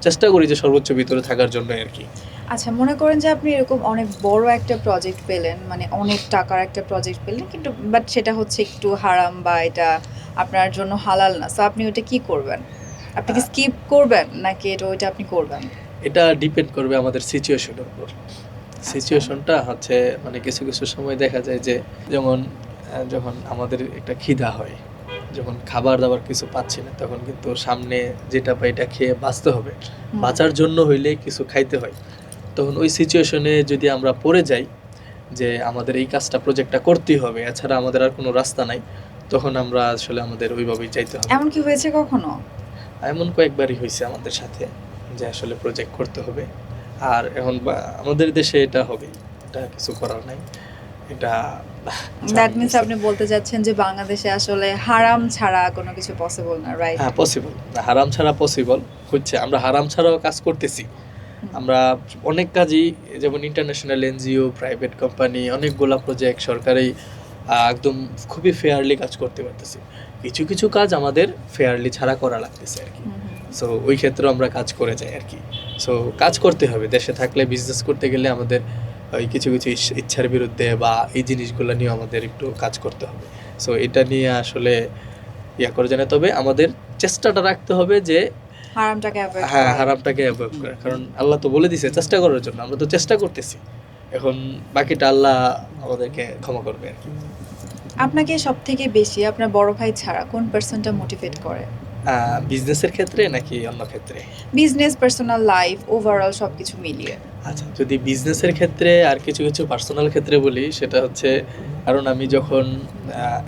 চেষ্টা করি যে সর্বোচ্চ ভিতরে থাকার জন্য আর কি।
আচ্ছা, মনে করেন যে আপনি এরকম অনেক বড় একটা প্রজেক্ট পেলেন, মানে অনেক টাকার একটা প্রজেক্ট পেলেন, কিন্তু বাট সেটা হচ্ছে একটু হারাম বা এটা আপনার জন্য হালাল না, সো আপনি ওটা কি করবেন? আপনি কি স্কিপ করবেন নাকি ওইটা আপনি করবেন?
এটা ডিপেন্ড করবে আমাদের সিচুয়েশনের উপর। সিচুয়েশনটা হচ্ছে মানে কিছু কিছু সময় দেখা যায় যে যেমন যখন আমাদের একটা খিদা হয়, যখন খাবার দাবার কিছু পাচ্ছি না, তখন কিন্তু সামনে যেটা পাই এটা খেয়ে বাঁচতে হবে। বাঁচার জন্য হইলে কিছু খাইতে হয়। তখন ওই সিচুয়েশনে যদি আমরা পড়ে যাই যে আমাদের এই কাজটা প্রজেক্টটা করতেই হবে, এছাড়া আমাদের আর কোনো রাস্তা নাই, তখন আমরা আসলে আমাদের ওইভাবেই যাইতে হবে।
এমন কি হয়েছে কখনো?
এমন কয়েকবারই হয়েছে আমাদের সাথে যে আসলে প্রজেক্ট করতে হবে। আর এখন আমাদের দেশে এটা হবেই, এটা কিছু করার নাই। এটা
দ্যাট মিন্স আপনি বলতে চাচ্ছেন যে বাংলাদেশে আসলে হারাম ছাড়া কোনো কিছু পসিবল না, রাইট?
হ্যাঁ, পসিবল। হারাম ছাড়া পসিবল হচ্ছে, আমরা হারাম ছাড়াও কাজ করতেছি। আমরা অনেক কাজই, যেমন ইন্টারন্যাশনাল এনজিও, প্রাইভেট কোম্পানি, অনেকগুলা প্রজেক্ট সরকারি একদম খুবই ফেয়ারলি কাজ করতে পারতেছি। কিছু কিছু কাজ আমাদের ফেয়ারলি ছাড়া করা লাগতেছে আর কি। সো ওই ক্ষেত্রে আমরা কাজ করে যাই আর কি। সো কাজ করতে হবে, দেশে থাকলে বিজনেস করতে গেলে আমাদের ওই কিছু কিছু ইচ্ছার বিরুদ্ধে বা এই জিনিসগুলো নিয়ে আমাদের একটু কাজ করতে হবে। সো এটা নিয়ে আসলে করে জানা, তবে আমাদের চেষ্টাটা রাখতে হবে যে
হারামটাকে অ্যাভয়েড
হ্যাঁ,
করা।
হারামটাকে অ্যাভয়েড করা। কারণ আল্লাহ তো বলে দিছে চেষ্টা করার জন্য, আমরা তো চেষ্টা করতেছি। এখন বাকিটা আল্লাহ আমাদেরকে ক্ষমা করবে আর কি।
আপনাকে সবথেকে বেশি আপনার বড় ভাই ছাড়া কোন পারসনটা মোটিভেট করে?
বিজনেসের ক্ষেত্রে নাকি অন্য ক্ষেত্রে?
বিজনেস, পার্সোনাল লাইফ, ওভারঅল সবকিছু মিলিয়ে।
আচ্ছা, যদি বিজনেসের ক্ষেত্রে আর কিছু কিছু পার্সোনাল ক্ষেত্রে বলি, সেটা হচ্ছে কারণ আমি যখন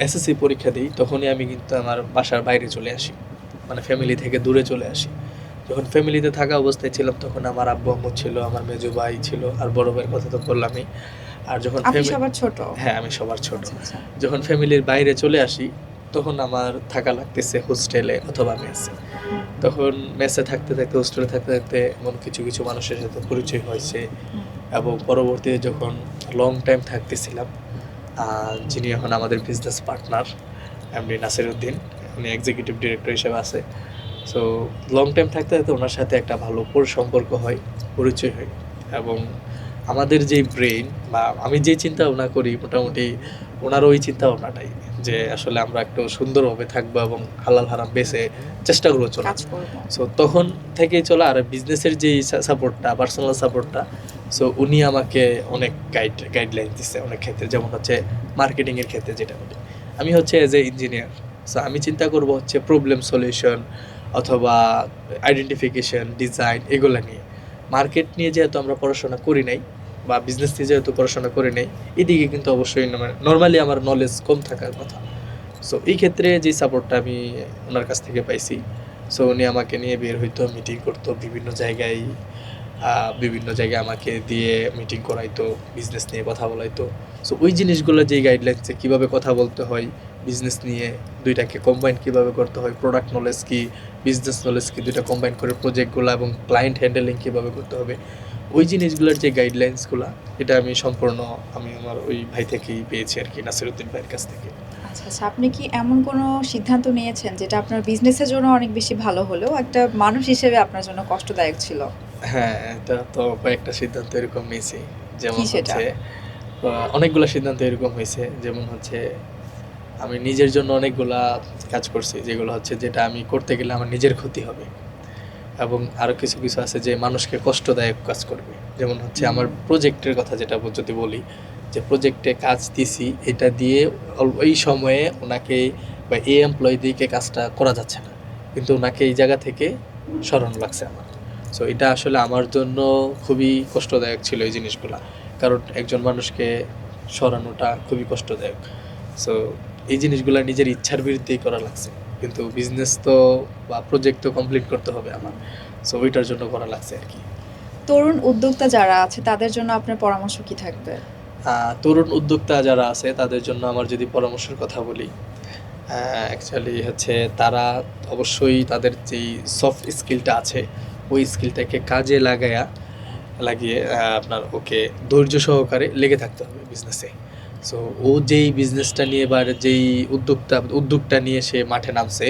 এসএসসি পরীক্ষা দিই তখনই আমি কিন্তু আমার বাসার বাইরে চলে আসি, মানে ফ্যামিলি থেকে দূরে চলে আসি। যখন ফ্যামিলিতে থাকা অবস্থায় ছিলাম তখন আমার আব্বু আম্মু ছিল, আমার মেজো ভাই ছিল, আর বড় ভাইয়ের কথা তো বললামই। আর যখন
আপনি সবার ছোট?
হ্যাঁ, আমি সবার ছোট।
আচ্ছা, আচ্ছা।
যখন ফ্যামিলির বাইরে চলে আসি তখন আমার থাকা লাগতেছে হোস্টেলে অথবা মেসে। তখন মেসে থাকতে থাকতে, হোস্টেলে থাকতে থাকতে এমন কিছু কিছু মানুষের সাথে পরিচয় হয়েছে, এবং পরবর্তীতে যখন লং টাইম থাকতেছিলাম, যিনি এখন আমাদের business partner MD Nasir Uddin, উনি এক্সিকিউটিভ ডিরেক্টর হিসেবে আছে। সো লং টাইম থাকতে থাকতে ওনার সাথে একটা ভালো সম্পর্ক হয়, পরিচয় হয়, এবং আমাদের যেই ব্রেইন বা আমি যে চিন্তা ভাবনা করি মোটামুটি ওনারও ওই চিন্তা ভাবনাটাই, যে আসলে আমরা একটু সুন্দরভাবে থাকবো এবং হালাল হারাম বেছে চেষ্টা করবো চলা।
কাজ করব।
সো তখন থেকেই চলা। আর বিজনেসের যেই সাপোর্টটা, পার্সোনাল সাপোর্টটা, সো উনি আমাকে অনেক গাইডলাইন দিচ্ছে অনেক ক্ষেত্রে। যেমন হচ্ছে মার্কেটিংয়ের ক্ষেত্রে যেটা বলি, আমি হচ্ছে অ্যাজ এ ইঞ্জিনিয়ার, সো আমি চিন্তা করবো হচ্ছে প্রবলেম সলিউশন অথবা আইডেন্টিফিকেশন, ডিজাইন, এগুলো নিয়ে। মার্কেট নিয়ে যেহেতু আমরা পড়াশোনা করি নাই বা বিজনেস নিয়ে যেহেতু পড়াশোনা করি নাই, এদিকে কিন্তু অবশ্যই নর্মালি আমার নলেজ কম থাকার কথা। সো এই ক্ষেত্রে যে সাপোর্টটা আমি ওনার কাছ থেকে পাইছি, সো উনি আমাকে নিয়ে বের হইতো, মিটিং করতো বিভিন্ন জায়গায় আমাকে দিয়ে মিটিং করাইতো, বিজনেস নিয়ে কথা বলাইতো। সো ওই জিনিসগুলো, যেই গাইডলাইন্সে কীভাবে কথা বলতে হয় বিজনেস নিয়ে, দুইটাকে কম্বাইন কীভাবে করতে হয়, প্রোডাক্ট নলেজ কি, বিজনেস নলেজ কি, দুইটা কম্বাইন করে প্রজেক্টগুলো এবং ক্লায়েন্ট হ্যান্ডেলিং কীভাবে করতে হবে, ওই জিনিসগুলোর যে গাইডলাইন্সগুলো, এটা আমি আমার ওই ভাই থেকেই পেয়েছি আর কি, নাসির উদ্দিন ভাইয়ের কাছ থেকে।
আচ্ছা, আচ্ছা। আপনি কি এমন কোনো সিদ্ধান্ত নিয়েছেন যেটা আপনার বিজনেসের জন্য অনেক বেশি ভালো হলেও একটা মানুষ হিসেবে আপনার জন্য কষ্টদায়ক ছিল?
হ্যাঁ, এটা তো কয়েকটা সিদ্ধান্ত এরকম নিয়েছি। যেমন
কি সেটা?
হচ্ছে অনেকগুলা সিদ্ধান্ত এরকম হয়েছে, যেমন হচ্ছে আমি নিজের জন্য অনেকগুলা কাজ করছি, যেগুলো হচ্ছে যেটা আমি করতে গেলে আমার নিজের ক্ষতি হবে, এবং আরও কিছু কিছু আছে যে মানুষকে কষ্টদায়ক কাজ করবে। যেমন হচ্ছে আমার প্রজেক্টের কথা যেটা যদি বলি, যে প্রজেক্টে কাজ দিছি, এটা দিয়ে এই সময়ে ওনাকে বা এই এমপ্লয়িদিকে কাজটা করা যাচ্ছে না, কিন্তু ওনাকে এই জায়গা থেকে সরানো লাগছে আমার। সো এটা আসলে আমার জন্য খুবই কষ্টদায়ক ছিল এই জিনিসগুলা, কারণ একজন মানুষকে সরানোটা খুবই কষ্টদায়ক। সো এই জিনিসগুলো নিজের ইচ্ছার বিরুদ্ধেই করা লাগছে, কিন্তু বিজনেস তো বা প্রজেক্ট তো কমপ্লিট করতে হবে আমার, সো ওইটার জন্য করা লাগছে আর কি।
তরুণ উদ্যোক্তা যারা আছে তাদের জন্য আপনার পরামর্শ কি থাকবে?
তরুণ উদ্যোক্তা যারা আছে তাদের জন্য আমার যদি পরামর্শের কথা বলি, অ্যাকচুয়ালি হচ্ছে তারা অবশ্যই তাদের যেই সফট স্কিলটা আছে ওই স্কিলটাকে কাজে লাগিয়ে আপনার ওকে ধৈর্য সহকারে লেগে থাকতে হবে বিজনেসে। সো ও যেই বিজনেসটা নিয়ে বা যেই উদ্যোগটা নিয়ে সে মাঠে নামছে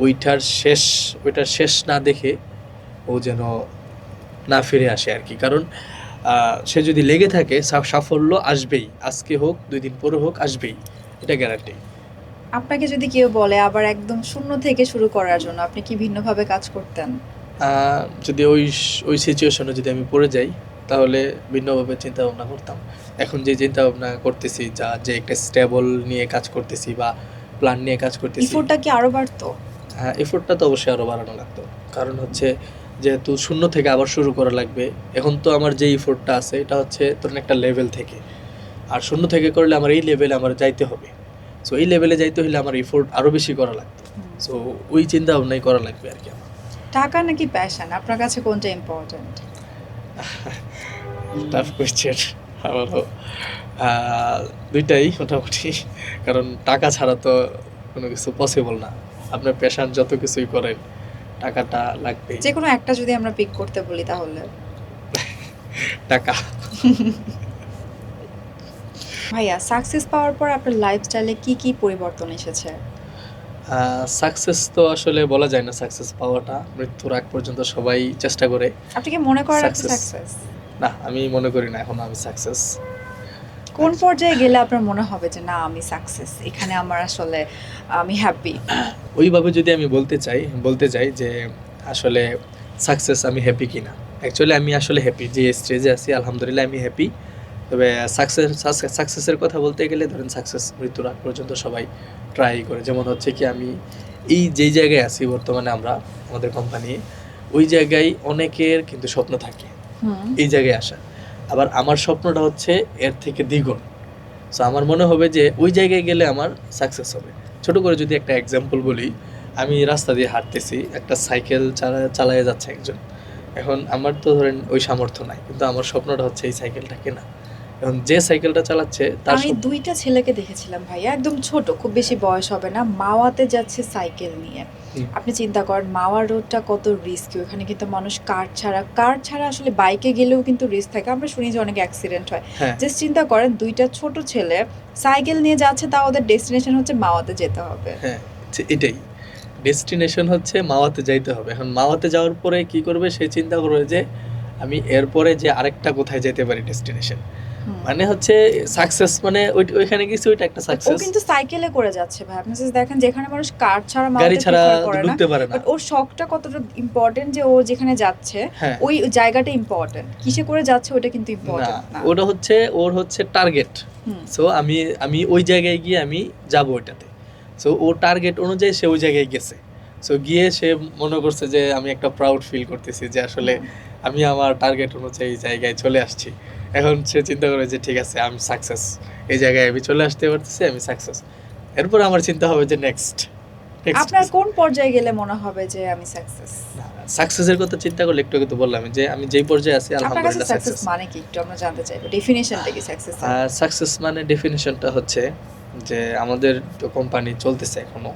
ওইটার শেষ না দেখে ও যেন না ফিরে আসে আর কি। কারণ সে যদি লেগে থাকে সাফল্য আসবেই, আজকে হোক 2 দিন পরে হোক আসবেই, এটা গ্যারান্টি।
আপনাকে যদি কেউ বলে আবার একদম শূন্য থেকে শুরু করার জন্য, আপনি কি ভিন্নভাবে কাজ করতেন?
যদি ওই সিচুয়েশনে যদি আমি পড়ে যাই তাহলে ভিন্নভাবে চিন্তা ভাবনা করতাম। এখন যে চিন্তা ভাবনা করতেছি যে একটা স্টেবল নিয়ে কাজ করতেছি বা প্ল্যান নিয়ে কাজ করতেছি,
এফোর্টটা কি আরো বাড়তো?
এফোর্টটা তো অবশ্যই আরও বাড়ানো লাগতো। কারণ হচ্ছে যেহেতু শূন্য থেকে আবার শুরু করা লাগবে, এখন তো আমার যে এফোর্টটা আছে এটা হচ্ছে ধরুন একটা লেভেল থেকে, আর শূন্য থেকে করলে আমার এই লেভেলে আমার যাইতে হবে। সো এই লেভেলে যাইতে হলে আমার এফোর্ট আরও বেশি করা লাগতো। সো ওই চিন্তা ভাবনাই করা লাগবে আর কি আমার।
টাকা নাকি প্যাশন, আপনার কাছে কোনটা ইম্পর্টেন্ট?
Tough question. আমারও দুইটাই মোটামুটি, কারণ টাকা ছাড়া তো কোনো কিছু পসিবল না। আপনার প্যাশন যত কিছুই করেন টাকাটা লাগবে।
যে কোনো একটা যদি আমরা পিক করতে বলি তাহলে
টাকা।
ভাইয়া, সাকসেস পাওয়ার পর আপনার লাইফস্টাইলে কি কি পরিবর্তন এসেছে?
সাকসেস তো আসলে বলা যায় না, সাকসেস পাওয়াটা মৃত্যুর আগ পর্যন্ত সবাই চেষ্টা করে।
আপনি কি মনে করেন আপনি
Success.
সাকসেস?
না, আমি মনে করি না এখন আমি সাকসেস।
কোন পর্যায়ে গেলে আপনার মনে হবে যে না আমি সাকসেস, এখানে আমার আসলে আমি হ্যাপি?
ওইভাবে যদি আমি বলতে চাই যে আসলে সাকসেস আমি হ্যাপি কিনা, অ্যাকচুয়ালি আমি আসলে হ্যাপি, যে স্টেজে আছি আলহামদুলিল্লাহ আমি হ্যাপি। তবে সাকসেসের কথা বলতে গেলে ধরেন সাকসেস মৃত্যুর আগ পর্যন্ত সবাই ট্রাই করে। যেমন হচ্ছে কি আমি এই যেই জায়গায় আছি বর্তমানে আমরা আমাদের কোম্পানি, ওই জায়গায় অনেকের কিন্তু স্বপ্ন থাকে এই জায়গায় আসা। আবার আমার স্বপ্নটা হচ্ছে এর থেকে দ্বিগুণ। সো আমার মনে হবে যে ওই জায়গায় গেলে আমার সাকসেস হবে। ছোট করে যদি একটা এক্সাম্পল বলি, আমি রাস্তা দিয়ে হাঁটতেছি, একটা সাইকেল চালায় যাচ্ছে একজন। এখন আমার তো ধরেন ওই সামর্থ্য নাই, কিন্তু আমার স্বপ্নটা হচ্ছে এই সাইকেলটা কেনা। এখন যে সাইকেলটা চালাচ্ছে তার
আমি দুইটা ছেলেকে দেখেছিলাম ভাইয়া, একদম ছোট, খুব বেশি বয়স হবে না, মাওয়াতে যাচ্ছে সাইকেল নিয়ে।
হুম।
আপনি চিন্তা করেন মাওয়া রোডটা কত রিস্কি, ওখানে কিন্তু মানুষ কার ছাড়া আসলে বাইকে গেলেও কিন্তু রিস্ক থাকে, আমরা শুনি যে অনেক অ্যাক্সিডেন্ট হয়।
হ্যাঁ
জাস্ট চিন্তা করেন দুইটা ছোট ছেলে সাইকেল নিয়ে যাচ্ছে, তাও ওদের ডেস্টিনেশন হচ্ছে মাওয়াতে যেতে হবে।
হ্যাঁ, এটাই ডেস্টিনেশন হচ্ছে মাওয়াতে যাইতে হবে। এখন মাওয়াতে যাওয়ার পরে কি করবে, সে চিন্তা করবে যে আমি এরপরে যে আরেকটা কোথায় যেতে পারি ডেস্টিনেশন। মানে হচ্ছে সাকসেস মানে ওইখানে গেছি, ওইটা একটা
ও
সাকসেস।
কিন্তু সাইকেলে করে যাচ্ছে ভাই, আপনি just দেখেন যেখানে মানুষ কার ছাড়া
গাড়ি
মাওয়াতে
ছাড়া
প্রিফার করে না,
ঢুকতে পারে না।
বাট ওর শখটা কতটা ইম্পর্টেন্ট যে ও যেখানে যাচ্ছে
হ্যাঁ,
ওই জায়গাটা ইম্পর্টেন্ট, কিসে করে যাচ্ছে ওটা কিন্তু
না
ইম্পর্টেন্ট না।
ওটা হচ্ছে ওর হচ্ছে টার্গেট।
হুম।
সো আমি ওই জায়গায় গিয়ে আমি যাব ওইটাতে। সো ও টার্গেট অনুযায়ী সে ওই জায়গায় গেছে। সো গিয়ে সে মনে করছে যে আমি একটা প্রাউড ফিল করতেছি যে আসলে আমি আমার টার্গেট অনুযায়ী জায়গায় চলে আসছি। এখন সে চিন্তা করে যে ঠিক আছে আমি সাকসেস, এই জায়গায় আমি চলে আসতে পারতেছি, আমি সাকসেস। এরপর আমার চিন্তা হবে যে নেক্সট
আপনার কোন পর্যায়ে গেলে মনে হবে যে আমি সাকসেস?
সাকসেসের কথা চিন্তা করলে একটু আগে তো বললাম যে আমি যেই পর্যায়ে আছি
আপনার কাছে
আলহামদুলিল্লাহ
সাকসেস
সাকসেস।
মানে কি একটু আমরা জানতে চাইবো, ডেফিনিশনটা কি সাকসেস?
সাকসেস মানে ডেফিনেশনটা হচ্ছে যে আমাদের তো কোম্পানি চলতেছে এখনো।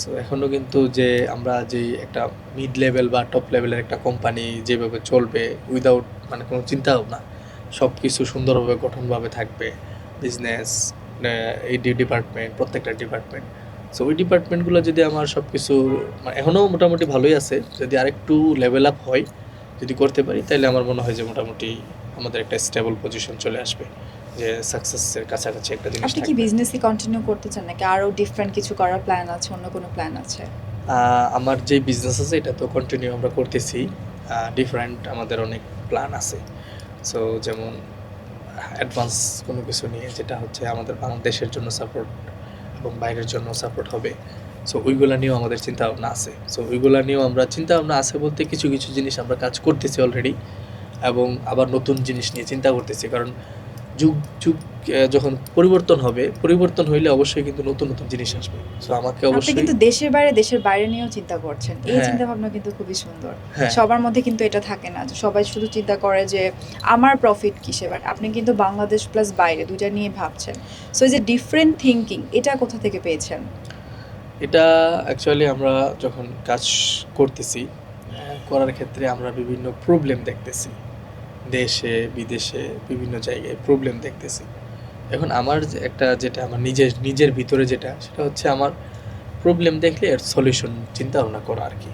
সো এখনো কিন্তু যে আমরা যে একটা মিড লেভেল বা টপ লেভেলের একটা কোম্পানি যেভাবে চলবে উইদাউট মানে কোনো চিন্তা ভাবনা, সব কিছু সুন্দরভাবে গঠনভাবে থাকবে। বিজনেস, এই ডিপার্টমেন্ট, প্রত্যেকটা ডিপার্টমেন্ট। সো ওই ডিপার্টমেন্টগুলো যদি আমার সব কিছু এখনও মোটামুটি ভালোই আছে, যদি আরেকটু লেভেল আপ হয়, যদি করতে পারি, তাহলে আমার মনে হয় যে মোটামুটি আমাদের একটা স্টেবল পজিশন চলে আসবে, যে সাকসেসের কাছাকাছি একটা জিনিস
আপনি কি
থাকবে।
বিজনেসই কন্টিনিউ করতে চান নাকি আরো ডিফারেন্ট কিছু করার প্ল্যান আছে, অন্য কোনো প্ল্যান আছে?
আমার যে বিজনেস আছে এটা তো কন্টিনিউ আমরা করতেছি। ডিফারেন্ট আমাদের অনেক প্ল্যান আছে। সো যেমন অ্যাডভান্স কোনো কিছু নিয়ে, যেটা হচ্ছে আমাদের বাংলাদেশের জন্য সাপোর্ট এবং বাইরের জন্য সাপোর্ট হবে। সো ওইগুলা নিয়েও আমাদের চিন্তাভাবনা আছে। সো ওইগুলা নিয়েও আমরা চিন্তাভাবনা আছে বলতে কিছু কিছু জিনিস আমরা কাজ করতেছি অলরেডি, এবং আবার নতুন জিনিস নিয়ে চিন্তা করতেছি। কারণ যুগ যুগ যখন পরিবর্তন হইলে অবশ্যই কিন্তু নতুন নতুন জিনিস আসবে। সো আমাকে
আপনি
অবশ্যই
কিন্তু দেশের বাইরে নিয়েও চিন্তা করছেন, এই
হ্যাঁ।
চিন্তা ভাবনা কিন্তু খুবই সুন্দর।
হ্যাঁ।
সবার মধ্যে কিন্তু এটা থাকে না যে সবাই শুধু চিন্তা করে যে আমার প্রফিট কিসে, বাট আপনি কিন্তু বাংলাদেশ প্লাস বাইরে দুইটা নিয়ে ভাবছেন। সো এই যে ডিফারেন্ট থিঙ্কিং, এটা কোথা থেকে পেয়েছেন?
এটা অ্যাকচুয়ালি আমরা যখন কাজ করতেছি, করার ক্ষেত্রে আমরা বিভিন্ন প্রবলেম দেখতেছি, দেশে বিদেশে বিভিন্ন জায়গায় প্রবলেম দেখতেছি। এখন আমার যেটা আমার নিজের ভিতরে যেটা, সেটা হচ্ছে আমার প্রবলেম দেখলে এর সলিউশন চিন্তা ভাবনা করা আর কি,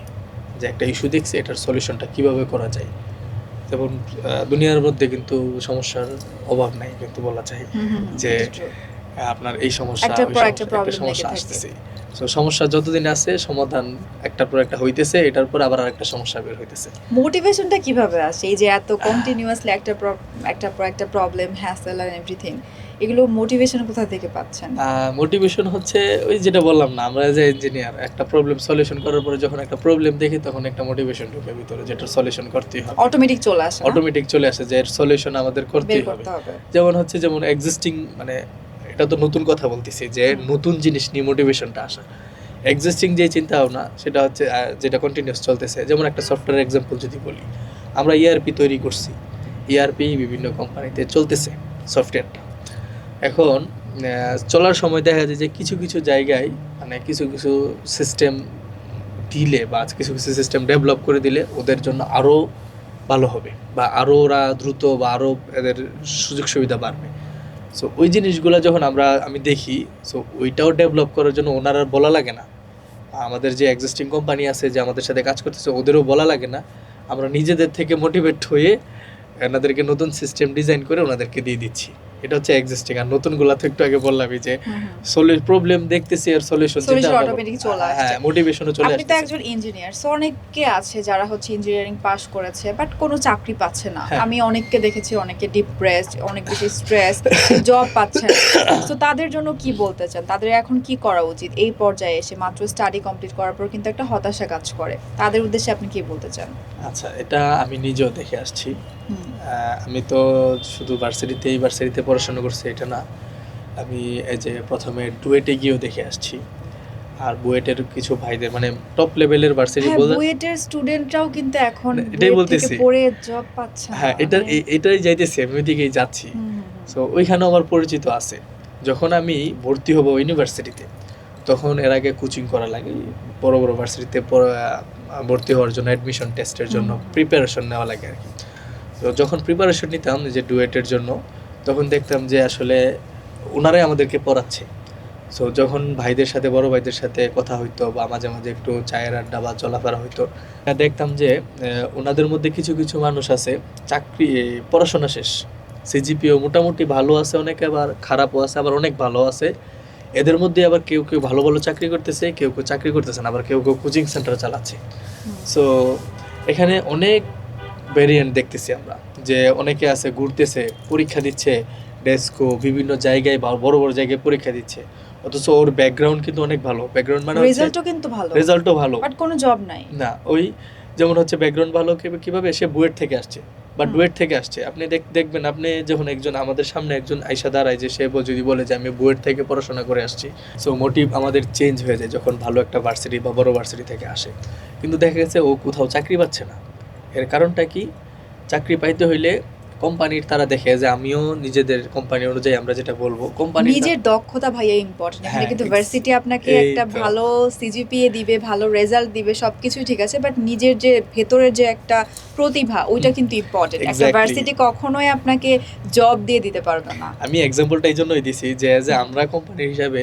যে একটা ইস্যু দেখছি এটার সলিউশনটা কিভাবে করা যায়। যেমন দুনিয়ার মধ্যে কিন্তু সমস্যার অভাব নাই কিন্তু বলা যায়, যে আপনার এই সমস্যা
একটার
ওই
পর
সমস্যা,
একটা
একটা
প্রবলেম
সমস্যা
লেগে থাকে।
আসতেছে। তো সমস্যা যতদিন আছে সমাধান একটার পর একটা হইতেছে, এটার পর আবার আরেকটা সমস্যা বের হইতেছে।
মোটিভেশনটা কিভাবে আসে এই যে এত কন্টিনিউয়াসলি একটার পর একটা প্রবলেম, হ্যাসেল আর এভরিথিং, এগুলো মোটিভেশন কোথা থেকে পাচ্ছেন?
মোটিভেশন হচ্ছে ওই যেটা বললাম না, আমরা যে ইঞ্জিনিয়ার একটা প্রবলেম সলিউশন করার পরে যখন একটা প্রবলেম দেখি তখন একটা মোটিভেশন ঢুকে ভিতরে, যেটা সলিউশন করতেই হবে,
অটোমেটিক চলে আসে না?
অটোমেটিক চলে আসে যে এর সলিউশন আমাদের
বের
করতেই হবে।
করতে হবে।
যেমন এক্সিস্টিং, মানে এটা তো নতুন কথা বলতেছি, যে নতুন জিনিস নিয়ে মোটিভেশনটা আসা। এক্সিস্টিং যে চিন্তা ভাবনা সেটা হচ্ছে যেটা কন্টিনিউয়াস চলতেছে। যেমন একটা সফটওয়্যার এক্সাম্পল যদি বলি, আমরা ইআরপি তৈরি করছি, ইআরপি বিভিন্ন কোম্পানিতে চলতেছে সফটওয়্যারটা। এখন চলার সময় দেখা যায় যে কিছু কিছু জায়গায়, মানে কিছু কিছু সিস্টেম দিলে বা কিছু কিছু সিস্টেম ডেভেলপ করে দিলে ওদের জন্য আরও ভালো হবে, বা আরও ওরা দ্রুত, বা আরও এদের সুযোগ সুবিধা বাড়বে। সো ওই জিনিসগুলো যখন আমি দেখি, সো ওইটাও ডেভেলপ করার জন্য ওনার আর বলা লাগে না। আমাদের যে এক্সিস্টিং কোম্পানি আছে যে আমাদের সাথে কাজ করতেছে, ওদেরও বলা লাগে না। আমরা নিজেদের থেকে মোটিভেট হয়ে ওনাদেরকে নতুন সিস্টেম ডিজাইন করে ওনাদেরকে দিয়ে দিচ্ছি। এটা হচ্ছে এক্সিস্টিং। আর নতুনগুলা তো একটু আগে বললামই যে প্রবলেম দেখতেছি আর সলিউশন
অটোমেটিক চলে আসছে।
হ্যাঁ, মোটিভেশনও চলে
আপনি তো
আসছে।
একজন ইঞ্জিনিয়ার, সো অনেকে আছে যারা হচ্ছে ইঞ্জিনিয়ারিং পাস করেছে বাট কোনো চাকরি পাচ্ছে না।
হ্যাঁ।
আমি অনেককে দেখেছি, অনেকে ডিপ্রেসড, অনেক বেশি স্ট্রেস, জব পাচ্ছে না। তো তাদের জন্য কি বলতে চান? তাদের এখন কি করা উচিত? এই পর্যায়ে এসে মাত্র স্টাডি কমপ্লিট করার পর কিন্তু একটা হতাশা কাজ করে, তাদের উদ্দেশ্যে আপনি কি বলতে চান?
আচ্ছা, এটা আমি নিজেও দেখে আসছি। আমি তো শুধু ভার্সিটিতে পড়াশোনা করছি এটা না, আমি এই যে প্রথমে ডুয়েটে গিয়েও দেখে আসছি। আর বুয়েটের কিছু ভাইদের, মানে টপ লেভেলের ভার্সিটি
হ্যাঁ,
বলে,
বুয়েটের স্টুডেন্টরাও কিন্তু এখন
এটাই
বুয়েট থেকে
বলতেছি।
পড়ে জব পাচ্ছে না।
হ্যাঁ, এটাই যাইতেছি, আমি ওইদিকেই যাচ্ছি। সো ওইখানেও আমার পরিচিত আছে। যখন আমি ভর্তি হব ইউনিভার্সিটিতে, তখন এর আগে কোচিং করা লাগে, বড় বড় ভার্সিটিতে ভর্তি হওয়ার জন্য অ্যাডমিশন টেস্টের জন্য প্রিপারেশন নেওয়া লাগে আর কি। তো যখন প্রিপারেশন নিতাম যে ডুয়েটের জন্য, তখন দেখতাম যে আসলে ওনারাই আমাদেরকে পড়াচ্ছে। সো যখন ভাইদের সাথে, বড় ভাইদের সাথে কথা হইতো, বা মাঝে মাঝে একটু চায়ের আড্ডা বা চলাফেরা হইতো, দেখতাম যে ওনাদের মধ্যে কিছু কিছু মানুষ আছে পড়াশোনা শেষ, সিজিপিও মোটামুটি ভালো আছে, অনেকে আবার খারাপও আছে, আবার অনেক ভালো আছে। এদের মধ্যে আবার কেউ কেউ ভালো ভালো চাকরি করতেছে, কেউ কেউ চাকরি করতেছে না, আবার কেউ কেউ কোচিং সেন্টার চালাচ্ছে। সো এখানে অনেক ভেরিয়েন্ট দেখতেছি আমরা, যে অনেকে আছে ঘুরতেছে, পরীক্ষা দিচ্ছে, ডেস্কো বিভিন্ন জায়গায় বা বড় বড় জায়গায় পরীক্ষা দিচ্ছে, অথচ ওর ব্যাকগ্রাউন্ড কিন্তু অনেক ভালো। ব্যাকগ্রাউন্ড মানে
রেজাল্টও কিন্তু ভালো,
রেজাল্টও ভালো,
বাট কোনো জব নাই
না। ওই যেমন হচ্ছে ব্যাকগ্রাউন্ড ভালো, কিভাবে সে বুয়েট থেকে আসছে বা ডুয়েট থেকে আসছে। আপনি দেখবেন, আপনি যখন একজন আমাদের সামনে একজন আইসা দাঁড়ায়, যে সে যদি বলে যে আমি বুয়েট থেকে পড়াশোনা করে আসছি, সো মোটিভ আমাদের চেঞ্জ হয়ে যায় যখন ভালো একটা ভার্সিটি বা বড় ভার্সিটি থেকে আসে। কিন্তু দেখা গেছে ও কোথাও চাকরি পাচ্ছে না। এর কারণটা কি? চাকরি পাইতে হইলে কোম্পানির তারা দেখে যে আমিও নিজেদের কোম্পানি অনুযায়ী আমরা যেটা বলবো, কোম্পানি
নিজের দক্ষতা ভাইয়া ইম্পর্টেন্ট। এখানে
হ্যাঁ,
কিন্তু ভার্সিটি আপনাকে
এই
একটা
তো।
ভালো সিজিপিএ দিবে, ভালো রেজাল্ট দিবে, সবকিছুই ঠিক আছে, বাট নিজের যে ভেতরের যে একটা প্রতিভা, ওইটা কিন্তু ইম্পর্টেন্ট। একটা
Exactly.
ভার্সিটি কখনোই আপনাকে জব দিয়ে দিতে পারবে না।
আমি এক্সাম্পলটা এই জন্যই দিছি যে আমরা কোম্পানি হিসাবে,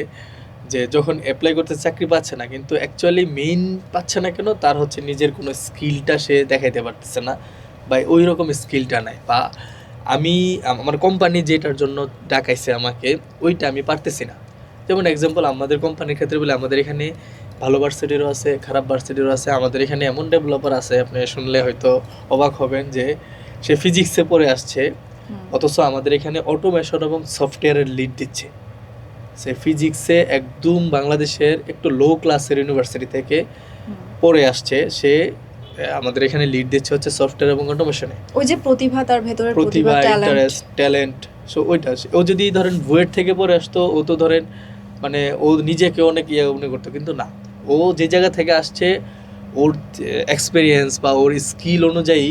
যে যখন অ্যাপ্লাই করতে চাকরি পাচ্ছে না, কিন্তু অ্যাকচুয়ালি মেইন পাচ্ছে না কেন, তার হচ্ছে নিজের কোনো স্কিলটা সে দেখাইতে পারতেছে না, বা ওই রকম স্কিলটা নাই, বা আমার কোম্পানি যেটার জন্য ডাকাইছে আমাকে, ওইটা আমি পারতেছি না। যেমন এক্সাম্পল আমাদের কোম্পানির ক্ষেত্রে বলে, আমাদের এখানে ভালো ভার্সিটিরও আছে, খারাপ ভার্সিটিরও আছে। আমাদের এখানে এমন ডেভেলপার আছে, আপনি শুনলে হয়তো অবাক হবেন, যে সে ফিজিক্সে পড়ে আসছে, অথচ আমাদের এখানে অটোমেশন এবং সফটওয়্যারের লিড দিচ্ছে। সে ফিজিক্সে একদম বাংলাদেশের একটু লো ক্লাসের ইউনিভার্সিটি থেকে পড়ে আসছে, সে আমাদের এখানে লিড দিচ্ছে হচ্ছে সফটওয়্যার এবং অটোমেশনে।
ওই যে প্রতিভা, তার ভেতরের
প্রতিভা, ইন্টারেস্ট, ট্যালেন্ট। সো ওইটা ও যদি ধরেন বুয়েট থেকে পড়ে আসতো, ও তো ধরেন মানে ও নিজেকে অনেক মনে করতো, কিন্তু না, ও যে জায়গা থেকে আসছে, ওর এক্সপিরিয়েন্স বা ওর স্কিল অনুযায়ী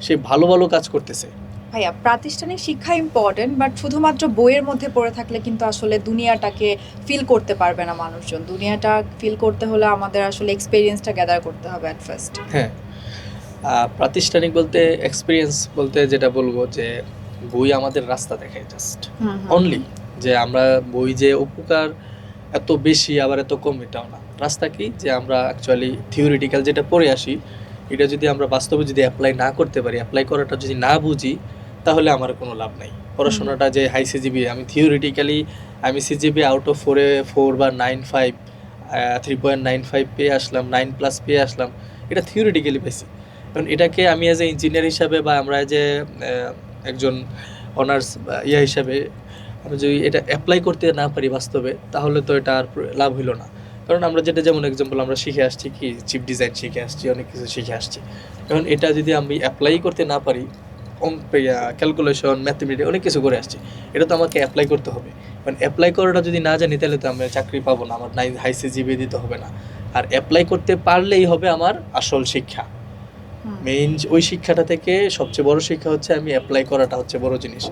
সে ভালো ভালো কাজ করতেছে।
ভাইয়া প্রাতিষ্ঠানিক শিক্ষা ইম্পর্টেন্ট, বাট শুধুমাত্র বইয়ের মধ্যে পড়ে থাকলে কিন্তু আসলে দুনিয়াটাকে ফিল করতে পারবে না মানুষজন। দুনিয়াটা ফিল করতে হলে আমাদের আসলে এক্সপেরিয়েন্সটা গ্যাদার করতে হবে অ্যাট ফার্স্ট।
হ্যাঁ, প্রাতিষ্ঠানিক বলতে এক্সপিরিয়েন্স বলতে যেটা বলবো যে বই আমাদের রাস্তা দেখায় জাস্ট অনলি, যে আমরা বই যে উপকার এত বেশি আবার এত কম এটাও না। রাস্তা কি, যে আমরা অ্যাকচুয়ালি থিওরিটিক্যাল যেটা পড়ে আসি এটা যদি আমরা বাস্তবে যদি অ্যাপ্লাই না করতে পারি, অ্যাপ্লাই করাটা যদি না বুঝি, তাহলে আমার কোনো লাভ নাই। পড়াশোনাটা যে হাই সিজিবি, আমি থিওরিটিক্যালি আমি সিজিবি আউট অফ 4 বা 9.5 3.95 পেয়ে আসলাম, 9+ পেয়ে আসলাম, এটা থিওরিটিক্যালি বেশি। কারণ এটাকে আমি অ্যাজ এ ইঞ্জিনিয়ার হিসাবে বা আমরা যে একজন অনার্স হিসাবে আমি যদি এটা অ্যাপ্লাই করতে না পারি বাস্তবে, তাহলে তো এটা আর লাভ হইলো না। কারণ আমরা যেটা, যেমন এক্সাম্পল আমরা শিখে আসছি কি চিপ ডিজাইন শিখে আসছি, অনেক কিছু শিখে আসছি। কারণ এটা যদি আমি অ্যাপ্লাই করতে না পারি, ক্যালকুলেশন ম্যাথমেটিক্স অনেক কিছু করে আসছি, এটা তো আমাকে অ্যাপ্লাই করতে হবে। কারণ অ্যাপ্লাই করাটা যদি না জানি তাহলে তো আমি চাকরি পাবো না, আমার হাই সিজিপিএ দিতে হবে না। আর অ্যাপ্লাই করতে পারলেই হবে আমার আসল শিক্ষা। মেইন ওই শিক্ষাটা থেকে সবচেয়ে বড় শিক্ষা হচ্ছে আমি অ্যাপ্লাই করাটা হচ্ছে বড় জিনিস।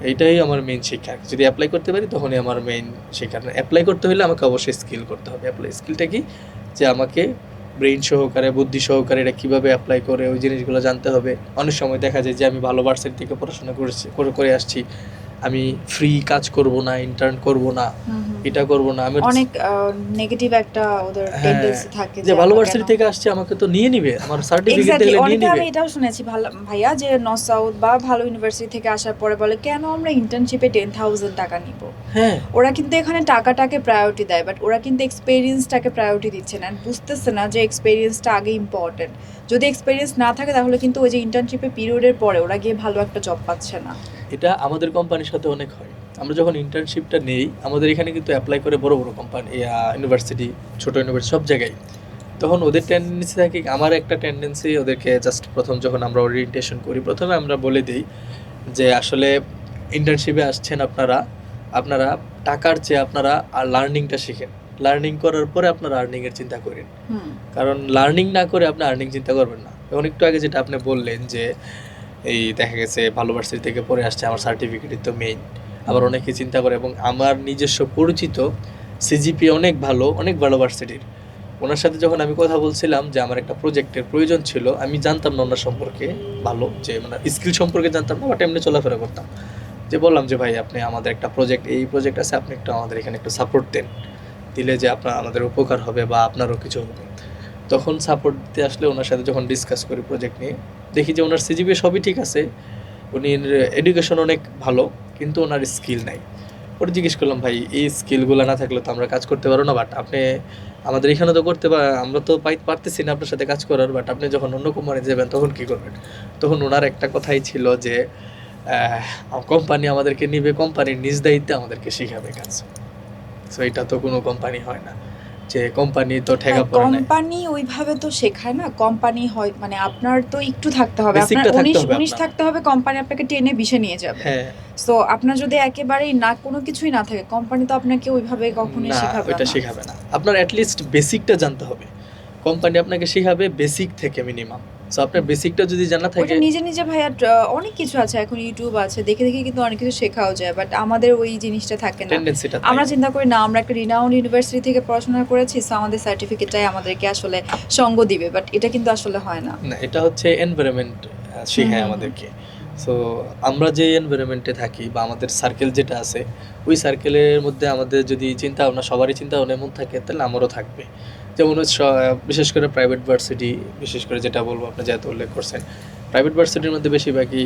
এইটাই আমার মেইন শিক্ষা। যদি অ্যাপ্লাই করতে পারি তখনই আমার মেইন শিক্ষা। অ্যাপ্লাই করতে হলে আমাকে অবশ্যই স্কিল করতে হবে। অ্যাপ্লাই স্কিলটা কি, যে আমাকে ব্রেইন সহকারে বুদ্ধি সহকারে এটা কীভাবে অ্যাপ্লাই করে ওই জিনিসগুলো জানতে হবে। অনেক সময় দেখা যায় যে আমি ভালো ভার্সিটি থেকে পড়াশোনা করে আসছি, আমি ফ্রি কাজ করব না, ইন্টার্ন করব না, এটা করব না, আমি
অনেক নেগেটিভ একটা ওদের টেন্ডেন্সি থাকে
যে ভালো ভার্সিটি থেকে আসছে আমাকে তো নিয়ে নিবে, আমার সার্টিফিকেট দেখলে নিয়ে নিবে।
আমি এটাও শুনেছি ভাইয়া যে নর্থ সাউথ বা ভালো ইউনিভার্সিটি থেকে আসার পরে বলে কেন আমরা ইন্টার্নশিপে 10,000 টাকা নিব।
হ্যাঁ,
ওরা কিন্তু এখানে টাকাটাকে প্রায়োরিটি দেয়, বাট ওরা কিন্তু এক্সপেরিয়েন্সটাকে প্রায়োরিটি দিচ্ছে না, বুঝতেছে না যে এক্সপেরিয়েন্সটা আগে ইম্পর্টেন্ট। যদি এক্সপেরিয়েন্স না থাকে তাহলে কিন্তু ওই যে ইন্টার্নশিপের পিরিয়ডের পরে ওরা গিয়ে ভালো একটা জব পাচ্ছে না।
এটা আমাদের কোম্পানির সাথে অনেক হয়। আমরা যখন ইন্টার্নশিপটা নেই, আমাদের এখানে কিন্তু অ্যাপ্লাই করে বড় বড় কোম্পানি, ইউনিভার্সিটি, ছোটো ইউনিভার্সিটি, সব জায়গায়। তখন ওদের টেন্ডেন্সি থাকে, আমার একটা টেন্ডেন্সি ওদেরকে জাস্ট প্রথম যখন আমরা ওরিয়েন্টেশন করি, প্রথমে আমরা বলে দিই যে আসলে ইন্টার্নশিপে আসছেন আপনারা টাকার চেয়ে আপনারা লার্নিংটা শিখেন। লার্নিং করার পরে আপনারা আর্নিংয়ের চিন্তা করেন। কারণ লার্নিং না করে আপনি আর্নিং চিন্তা করবেন না। এবং একটু আগে যেটা আপনি বললেন যে এই দেখা গেছে ভালো ভার্সিটি থেকে পড়ে আসছে, আমার সার্টিফিকেটই তো মেইন। আবার অনেকে চিন্তা করে, এবং আমার নিজস্ব পরিচিত সিজিপি অনেক ভালো ভার্সিটির, ওনার সাথে যখন আমি কথা বলছিলাম যে আমার একটা প্রজেক্টের প্রয়োজন ছিল, আমি জানতাম না ওনার সম্পর্কে ভালো, যে মানে স্কিল সম্পর্কে জানতাম না, বাট এমনি চলাফেরা করতাম। যে বললাম যে ভাই আপনি আমাদের একটা প্রজেক্ট আছে, আপনি একটু আমাদের এখানে একটু সাপোর্ট দেন, দিলে যে আমাদের উপকার হবে বা আপনারও কিছু হবে। তখন সাপোর্ট দিতে আসলে ওনার সাথে যখন ডিসকাস করি প্রজেক্ট নিয়ে, দেখি যে ওনার সিজিপি সবই ঠিক আছে, উনি এডুকেশন অনেক ভালো, কিন্তু ওনার স্কিল নাই। ওটা জিজ্ঞেস করলাম, ভাই এই স্কিলগুলো না থাকলে তো আমরা কাজ করতে পারবো না, বাট আপনি আমাদের এখানে তো আমরা তো পারতেছি না আপনার সাথে কাজ করার, বাট আপনি যখন অন্য কোম্পানি যাবেন তখন কী করবেন? তখন ওনার একটা কথাই ছিল যে কোম্পানি আমাদেরকে নিবে, কোম্পানির নিজ দায়িত্বে আমাদেরকে শিখাবে কাজ। সো এটা তো কোনো কোম্পানি হয় না যে কোম্পানি তো ঠেকা পড়ে না।
কোম্পানি ওইভাবে তো শেখায় না। কোম্পানি হয় মানে আপনার তো একটু থাকতে হবে, আপনার 19 থাকতে হবে, কোম্পানি আপনাকে টেনে বিশে নিয়ে যাবে।
হ্যাঁ,
সো আপনার যদি একেবারেই না কোনো কিছুই না থাকে, কোম্পানি তো আপনাকে ওইভাবে কখনোই শেখাবে না।
ওইটা শেখাবে না। আপনার অ্যাটলিস্ট বেসিকটা জানতে হবে। কোম্পানি আপনাকে শেখাবে বেসিক থেকে মিনিমাম। সো আপনার বেসিকটা যদি জানা থাকে,
নিজে ভাইয়া অনেক কিছু আছে, এখন ইউটিউব আছে, দেখে কিন্তু অনেক কিছু শেখাও যায়, বাট আমাদের ওই জিনিসটা থাকে না। আমরা চিন্তা করি না আমরা একটা রিনাউন্ড ইউনিভার্সিটি থেকে পড়াশোনা করেছি, সো আমাদের সার্টিফিকেটটাই আমাদেরকে আসলে সঙ্গ দিবে, বাট এটা কিন্তু আসলে হয় না।
এটা হচ্ছে এনভায়রনমেন্ট শেখায় আমাদেরকে। সো আমরা যে এনভায়রনমেন্টে থাকি বা আমাদের সার্কেল যেটা আছে, ওই সার্কেলের মধ্যে আমাদের যদি চিন্তা ভাবনা, সবারই চিন্তা ভাবনা এমন থাকে, তাহলে আমারও থাকবে। যেমন বিশেষ করে প্রাইভেট ভার্সিটি, বিশেষ করে যেটা বলবো আপনি যেহেতু উল্লেখ করছেন, প্রাইভেট ভার্সিটির মধ্যে বেশিরভাগই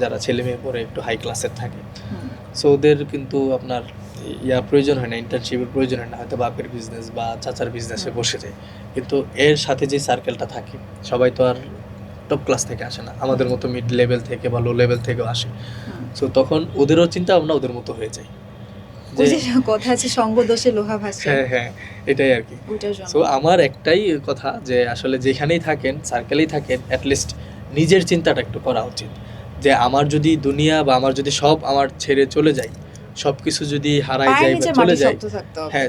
যারা ছেলে মেয়ে পড়ে একটু হাই ক্লাসের থাকে। সো ওদের কিন্তু আপনার প্রয়োজন হয় না, ইন্টার্নশিপের প্রয়োজন হয় না, হয়তো বাপের বিজনেস বা চাচার বিজনেসে বসে যায়। কিন্তু এর সাথে যে সার্কেলটা থাকে, সবাই তো আর টপ ক্লাস থেকে আসে না, আমাদের মতো মিড লেভেল থেকে বা লো লেভেল থেকেও আসে। সো তখন ওদেরও চিন্তা ভাবনা ওদের মতো হয়ে যায়।
কথা আছে সঙ্গ দোষে লোহা ভাসে।
হ্যাঁ, এটাই আর কি। সো আমার একটাই কথা যে আসলে যেখানেই থাকেন, সার্কেলেই থাকেন, অ্যাটলিস্ট নিজের চিন্তাটা একটু করা উচিত, যে আমার যদি দুনিয়া বা আমার যদি সব আমার ছেড়ে চলে যায়, সব কিছু যদি হারাই যায় বা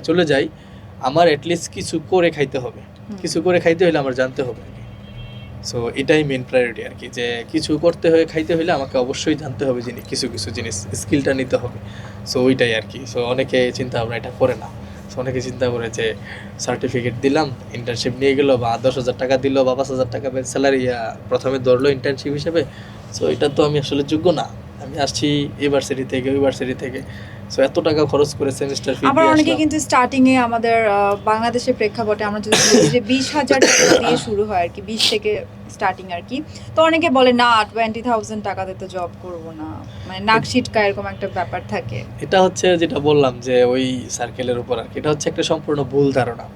চলে যায়, আমার অ্যাটলিস্ট কিছু করে খাইতে হবে। কিছু করে খাইতে হলে আমার জানতে হবে। সো এটাই মেন প্রায়োরিটি আর কি, যে কিছু করতে হয়ে খাইতে হলে আমাকে অবশ্যই জানতে হবে কিছু কিছু জিনিস, স্কিলটা নিতে হবে। সো ওইটাই আর কি। সো অনেকে চিন্তা ভাবনা এটা করে না। সো অনেকে চিন্তা করে যে সার্টিফিকেট দিলাম, ইন্টার্নশিপ নিয়ে গেলো, বা 10,000 টাকা দিল, বা 5,000 টাকা স্যালারি প্রথমে ধরলো ইন্টার্নশিপ হিসেবে। সো এটা তো আমি আসলে যোগ্য না, আমি আসছি ইউনিভার্সিটি থেকে, সো এত টাকা খরচ করে সেমিস্টার ফি
আবার
দিয়ে
অনেকে
আসলাম।
কিন্তু স্টার্টিং এ আমাদের বাংলাদেশের প্রেক্ষাপটে আমরা যদি বলি যে 20,000 টাকা দিয়ে শুরু হয় আর কি, 20 থেকে স্টার্টিং আর কি। তো অনেকে বলে না 20,000 টাকাতে তো জব করব না, মানে নাক ছিটকা এরকম একটা ব্যাপার থাকে।
এটা হচ্ছে যেটা বললাম যে ওই সার্কেলের উপর আর কি, এটা হচ্ছে একটা সম্পূর্ণ ভুল ধারণা।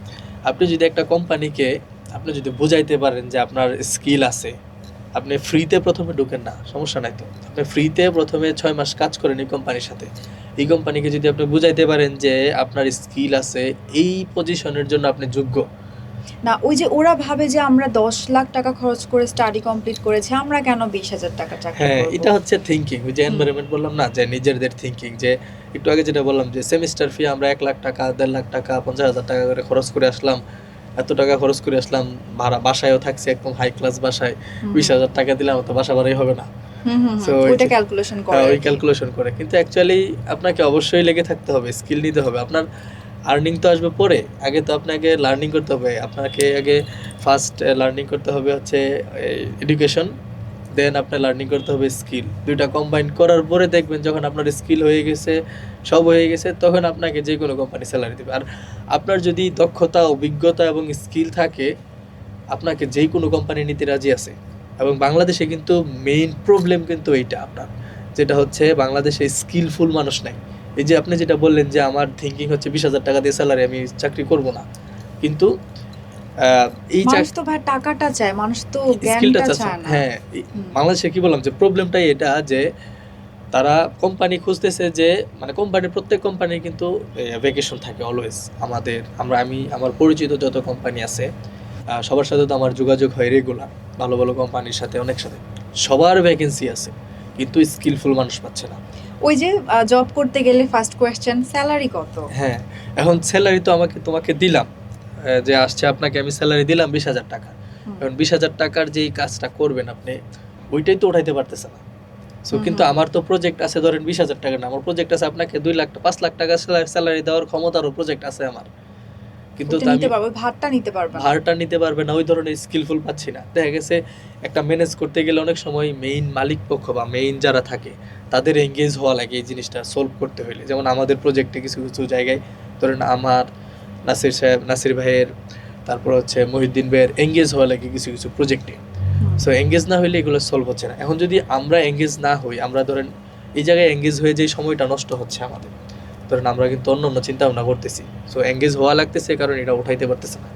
আপনি যদি একটা কোম্পানিকে আপনি যদি বুঝাইতে পারেন যে আপনার স্কিল আছে, আপনি ফ্রিতে প্রথমে ঢুকেন না, সমস্যা নাই তো, আপনি ফ্রিতে প্রথমে 6 মাস কাজ করেন এই কোম্পানির সাথে। এই কোম্পানিকে যদি আপনি বুঝাইতে পারেন যে আপনার স্কিল আছে, এই পজিশনের জন্য আপনি যোগ্য।
না ওই যে ওরা ভাবে যে আমরা 10 লাখ টাকা খরচ করে স্টাডি কমপ্লিট করেছি, আমরা কেন 20,000 টাকা চাকরি
হ্যাঁ,
করব?
এটা হচ্ছে থিঙ্কিং, ওই যে
হুম।
এনভায়রনমেন্ট বললাম না, যে নিজেদের থিঙ্কিং, যে একটু আগে যেটা বললাম যে সেমিস্টার ফি আমরা 1 লাখ টাকা, 1.5 লাখ টাকা, 50,000 টাকা করে খরচ করে আসলাম, এত টাকা খরচ করে আসলাম, ভাড়া বাসায়ও থাকছি একদম হাই ক্লাস বাসায়,
হুম।
20,000 টাকা দিলাম তো বাসা ভাড়াই হবে না। So,
ওইটা
এই যে-
ক্যালকুলেশন করে
হ্যাঁ,
আর
ওই
কি।
ক্যালকুলেশন করে, কিন্তু অ্যাকচুয়ালি আপনাকে অবশ্যই লেগে থাকতে হবে, স্কিল নিতে হবে। আপনার আর্নিং তো আসবে পরে, আগে তো আপনাকে লার্নিং করতে হবে। আপনাকে আগে ফার্স্ট লার্নিং করতে হবে হচ্ছে এডুকেশন, দেন আপনার লার্নিং করতে হবে স্কিল। দুইটা কম্বাইন করার পরে দেখবেন যখন আপনার স্কিল হয়ে গেছে, সব হয়ে গেছে, তখন আপনাকে যে কোনো কোম্পানি স্যালারি দেবে। আর আপনার যদি দক্ষতা, অভিজ্ঞতা এবং স্কিল থাকে, আপনাকে যে কোনো কোম্পানি নিতে রাজি আছে। এবং বাংলাদেশে কিন্তু মেইন প্রবলেম কিন্তু এইটা আপনার, যেটা হচ্ছে বাংলাদেশে স্কিলফুল মানুষ নাই। এই যে আপনি যেটা বললেন যে আমার থিঙ্কিং হচ্ছে 20,000 টাকা দিয়ে স্যালারি, আমি চাকরি করব না, কিন্তু এই
মানুষ তো ভাই টাকাটা চায়, মানুষ তো
স্কিলটা
জ্ঞানটা
চাচ্ছে।
চায় না।
হ্যাঁ,
হুম।
বাংলাদেশে কি বললাম যে প্রবলেমটাই এটা, যে তারা কোম্পানি খুঁজতেছে, যে মানে প্রত্যেক কোম্পানির কিন্তু ভ্যাকেশন থাকে অলওয়েজ। আমার পরিচিত যত কোম্পানি আছে, সবার সাথে তো আমার যোগাযোগ হয় রেগুলার, ভালো ভালো কোম্পানির সাথে, অনেক সাথে, সবার ভ্যাকেন্সি আছে, কিন্তু স্কিলফুল মানুষ পাচ্ছে না।
ওই যে জব করতে গেলে ফার্স্ট কোয়েশ্চেন স্যালারি কত?
হ্যাঁ, এখন স্যালারি তো তোমাকে দিলাম, যে আসছে আপনাকে আমি স্যালারি দিলাম 20,000 টাকা।
হুম।
এখন 20,000 টাকার যেই কাজটা করবেন আপনি, ওইটাই তো উঠাইতে পারতেছে না। সো
হুম,
কিন্তু
হুম।
আমার তো প্রজেক্ট আছে, ধরেন 20,000 টাকা না, আমার প্রজেক্ট আছে আপনাকে 2 লাখ 5 লাখ টাকা স্যালারি দেওয়ার ক্ষমতারও প্রজেক্ট আছে আমার, কিন্তু
ওইটা
তা
নিতে
আমি
পারবে, ভাতটা নিতে পারবে না।
ভাড়াটা নিতে পারবে না, ওই ধরনের স্কিলফুল পাচ্ছি না। দেখা গেছে একটা ম্যানেজ করতে গেলে অনেক সময় মেইন মালিক পক্ষ বা মেইন যারা থাকে তাদের এঙ্গেজ হওয়া লাগে এই জিনিসটা সলভ করতে হলে। যেমন আমাদের প্রজেক্টে কিছু কিছু জায়গায় ধরেন আমার, নাসির ভাইয়ের, তারপর হচ্ছে মহিউদ্দিন ভাইয়ের এঙ্গেজ হওয়া লাগে কিছু কিছু প্রজেক্টে।
হুম।
সো এঙ্গেজ না হইলে এগুলো সলভ হচ্ছে না। এখন যদি আমরা এঙ্গেজ না হই, আমরা ধরেন এই জায়গায় এঙ্গেজ হয়ে যে সময়টা নষ্ট হচ্ছে আমাদের, ধরেন আমরা কিন্তু অন্য অন্য চিন্তা ভাবনা করতেছি, সো এঙ্গেজ হওয়া লাগতেছে, কারণ এটা উঠাইতে পারতেছে না।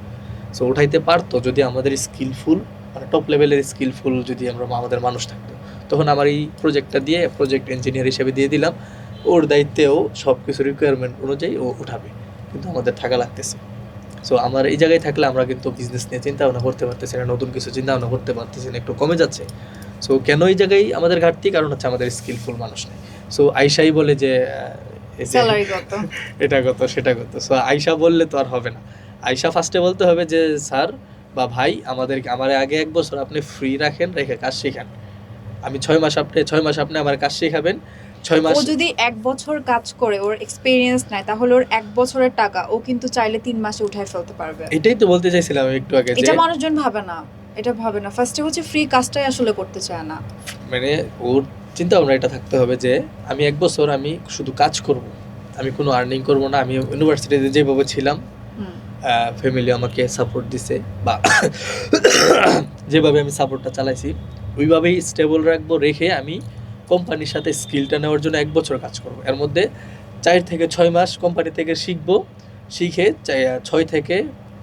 সো উঠাইতে পারতো যদি আমাদের স্কিলফুল, মানে টপ লেভেলের স্কিলফুল যদি আমাদের মানুষ থাকতো, তখন আমার এই প্রজেক্টটা দিয়ে প্রজেক্ট ইঞ্জিনিয়ার হিসেবে দিয়ে দিলাম, ওর দায়িত্বেও সব কিছু রিকোয়ারমেন্ট অনুযায়ী ও উঠাবে, কিন্তু আমাদের থাকা লাগতেছে। সো আমার এই জায়গায় থাকলে আমরা কিন্তু বিজনেস নিয়ে চিন্তা ভাবনা করতে পারতেছি না, নতুন কিছু চিন্তা ভাবনা করতে পারতেছি না, একটু কমে যাচ্ছে। সো কেন এই জায়গায় আমাদের ঘাটতি? কারণ হচ্ছে আমাদের স্কিলফুল মানুষ নেই। সো আইসাই বলে যে এই যে
স্যালারি কত?
এটা কত সেটা কত, সো আইসা বললে তো আর হবে না। আইসা ফার্স্টে বলতে হবে যে স্যার বা ভাই, আমার আগে 1 বছর আপনি ফ্রি রাখেন, রেখে কাজ শেখান। আমি 6 মাস আপনি আমার কাজ শেখাবেন, 6 মাস।
ও যদি 1 বছর কাজ করে ওর এক্সপেরিয়েন্স নাই, তাহলে ওর 1 বছরের টাকা ও কিন্তু চাইলে 3 মাসে উঠায় ফেলতে পারবে।
এটাই তো বলতে চাইছিলাম আমি একটু আগে, যে
এটা মানুষজন ভাবে না, এটা ভাবে না। ফার্স্টে হচ্ছে ফ্রি কাজটাই আসলে করতে চায় না।
মানে ওর চিন্তা ভাবনা এটা থাকতে হবে যে আমি 1 বছর আমি শুধু কাজ করব, আমি কোনো আর্নিং করব না। আমি ইউনিভার্সিটিতে যেভাবে ছিলাম,
হুম।
ফ্যামিলি আমাকে সাপোর্ট দিছে, বা যেভাবে আমি সাপোর্টটা চালাইছি ওইভাবেই স্টেবল রাখবো, রেখে আমি কোম্পানির সাথে স্কিলটা নেওয়ার জন্য 1 বছর কাজ করব। এর মধ্যে 4 থেকে 6 মাস কোম্পানি থেকে শিখবো, শিখে 6 থেকে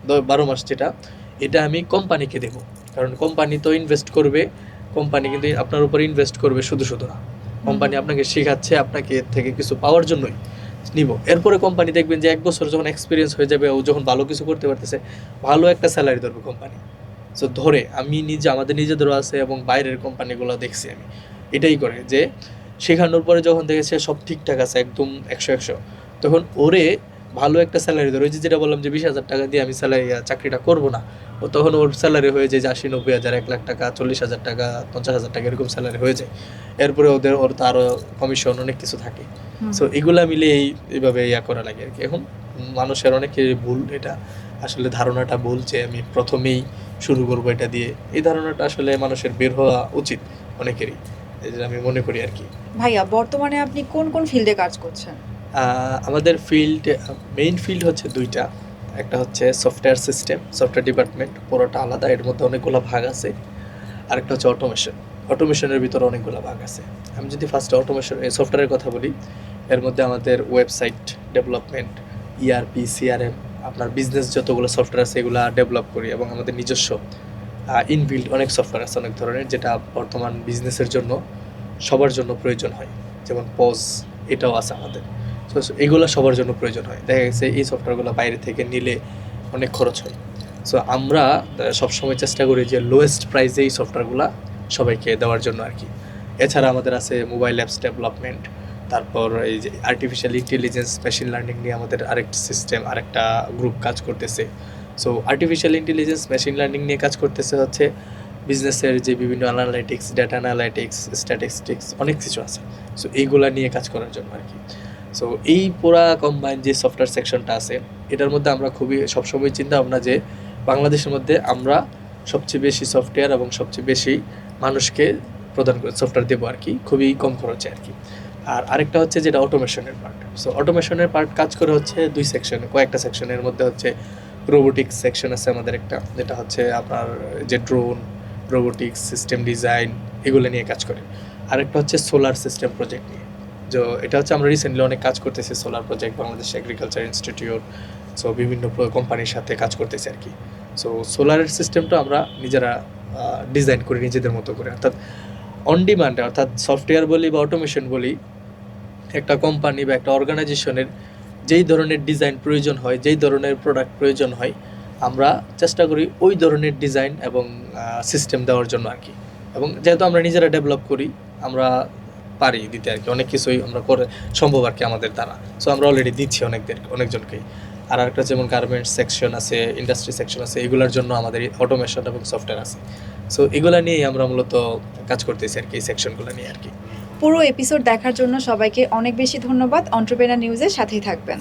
12 মাস যেটা, এটা আমি কোম্পানিকে দেবো। কারণ কোম্পানি তো ইনভেস্ট করবে, কোম্পানি কিন্তু আপনার উপর ইনভেস্ট করবে শুধু শুধু না, কোম্পানি আপনাকে শেখাচ্ছে, আপনাকে এর থেকে কিছু পাওয়ার জন্যই নিব। এরপরে কোম্পানি দেখবেন যে 1 বছর যখন এক্সপিরিয়েন্স হয়ে যাবে, ও যখন ভালো কিছু করতে পারতেছে, ভালো একটা স্যালারি ধরবে কোম্পানি। সো ধরে আমি আমাদের নিজেদেরও আছে এবং বাইরের কোম্পানিগুলো দেখছি আমি, এটাই করে যে শেখানোর পরে যখন দেখেছে সব ঠিকঠাক আছে একদম 100, তখন ওরে ভালো একটা স্যালারি ধরে, ওই যে যেটা বললাম যে 20,000 টাকা দিয়ে আমি চাকরিটা করব না, ও তখন ওর স্যালারি হয়ে যায় যে ৮০-৯০ হাজার, ১ লাখ টাকা, ৪০ হাজার টাকা, ৫০ হাজার টাকা এরকম স্যালারি হয়ে যায়। এরপরে ওর তো আরও কমিশন অনেক কিছু থাকে। সো এগুলা মিলে এইভাবে করা লাগে আর কি। এখন মানুষের অনেকের ভুল এটা, আসলে ধারণাটা ভুল যে আমি প্রথমেই শুরু করবো এটা দিয়ে। এই ধারণাটা আসলে মানুষের বের হওয়া উচিত অনেকেরই, এই যে আমি মনে করি আর কি।
ভাইয়া, বর্তমানে আপনি কোন কোন ফিল্ডে কাজ করছেন?
আমাদের মেইন ফিল্ড হচ্ছে দুইটা। একটা হচ্ছে সফটওয়্যার সিস্টেম, সফটওয়্যার ডিপার্টমেন্ট, পুরোটা আলাদা, এর মধ্যে অনেকগুলো ভাগ আছে। আরেকটা হচ্ছে অটোমেশনের ভিতরে অনেকগুলো ভাগ আছে। আমি যদি ফার্স্টে সফটওয়্যারের কথা বলি, এর মধ্যে আমাদের ওয়েবসাইট ডেভেলপমেন্ট, ইআরপি, সিআরএম, আপনার বিজনেস যতগুলো সফটওয়্যার আছে এগুলো ডেভেলপ করি, এবং আমাদের নিজস্ব ইনবিল্ড অনেক সফটওয়্যার আছে অনেক ধরনের, যেটা বর্তমান বিজনেসের জন্য সবার জন্য প্রয়োজন হয়। যেমন পজ, এটাও আছে আমাদের। তো এগুলো সবার জন্য প্রয়োজন হয়। দেখা গেছে এই সফটওয়্যারগুলো বাইরে থেকে নিলে অনেক খরচ হয়। সো আমরা সবসময় চেষ্টা করি যে লোয়েস্ট প্রাইসে এই সফটওয়্যারগুলো সবাইকে দেওয়ার জন্য আর কি। এছাড়া আমাদের আছে মোবাইল অ্যাপস ডেভেলপমেন্ট, তারপর এই যে আর্টিফিশিয়াল ইন্টেলিজেন্স, মেশিন লার্নিং নিয়ে আমাদের আরেকটা গ্রুপ কাজ করতেছে। So artificial intelligence, machine learning নিয়ে কাজ করতেছে হচ্ছে বিজনেসের যে বিভিন্ন অ্যানালাইটিক্স, ডেটা অ্যানালাইটিক্স, স্ট্যাটিস্টিক্স অনেক কিছু আছে। সো এইগুলা নিয়ে কাজ করার জন্য আর কি। সো এই পুরা কম্বাইন যে সফটওয়্যার সেকশনটা আছে, এটার মধ্যে আমরা খুবই সবসময় চিন্তা ভাবনা যে বাংলাদেশের মধ্যে আমরা সবচেয়ে বেশি সফটওয়্যার এবং সবচেয়ে বেশি মানুষকে প্রদান করে সফটওয়্যার দেবো আর কি, খুবই কম খরচে আর কি। আর আরেকটা হচ্ছে যেটা অটোমেশনের পার্ট। সো অটোমেশনের পার্ট কাজ করে হচ্ছে কয়েকটা সেকশনের মধ্যে হচ্ছে রোবোটিক্স সেকশন আছে আমাদের একটা, যেটা হচ্ছে আপনার যে ড্রোন, রোবোটিক্স, সিস্টেম ডিজাইন এগুলো নিয়ে কাজ করে। আরেকটা হচ্ছে সোলার সিস্টেম প্রজেক্ট নিয়ে। এটা হচ্ছে আমরা রিসেন্টলি অনেক কাজ করতেছি solar project, Bangladesh agriculture institute, so বিভিন্ন কোম্পানির সাথে কাজ করতেছি আর কি। সো সোলারের সিস্টেমটা আমরা নিজেরা ডিজাইন করি নিজেদের মতো করে, অর্থাৎ অন ডিমান্ডে, অর্থাৎ সফটওয়্যার বলি বা অটোমেশন বলি, একটা কোম্পানি বা একটা অর্গানাইজেশনের যেই ধরনের ডিজাইন প্রয়োজন হয়, যেই ধরনের প্রোডাক্ট প্রয়োজন হয়, আমরা চেষ্টা করি ওই ধরনের ডিজাইন এবং সিস্টেম দেওয়ার জন্য আর কি। এবং যেহেতু আমরা নিজেরা ডেভেলপ করি, আমরা পারি দিতে আর কি, অনেক কিছুই আমরা করে সম্ভব আর কি আমাদের দ্বারা। সো আমরা অলরেডি দিচ্ছি অনেকজনকেই। আর একটা যেমন গার্মেন্টস সেকশন আছে, ইন্ডাস্ট্রি সেকশন আছে, এগুলোর জন্য আমাদের অটোমেশন এবং সফটওয়্যার আছে। সো এগুলা নিয়েই আমরা মূলত কাজ করতেছি আর কি, এই সেকশনগুলো নিয়ে আর কি।
পুরো এপিসোড দেখার জন্য সবাইকে অনেক বেশি ধন্যবাদ। এন্টারপ্রেনার নিউজের সাথেই থাকবেন।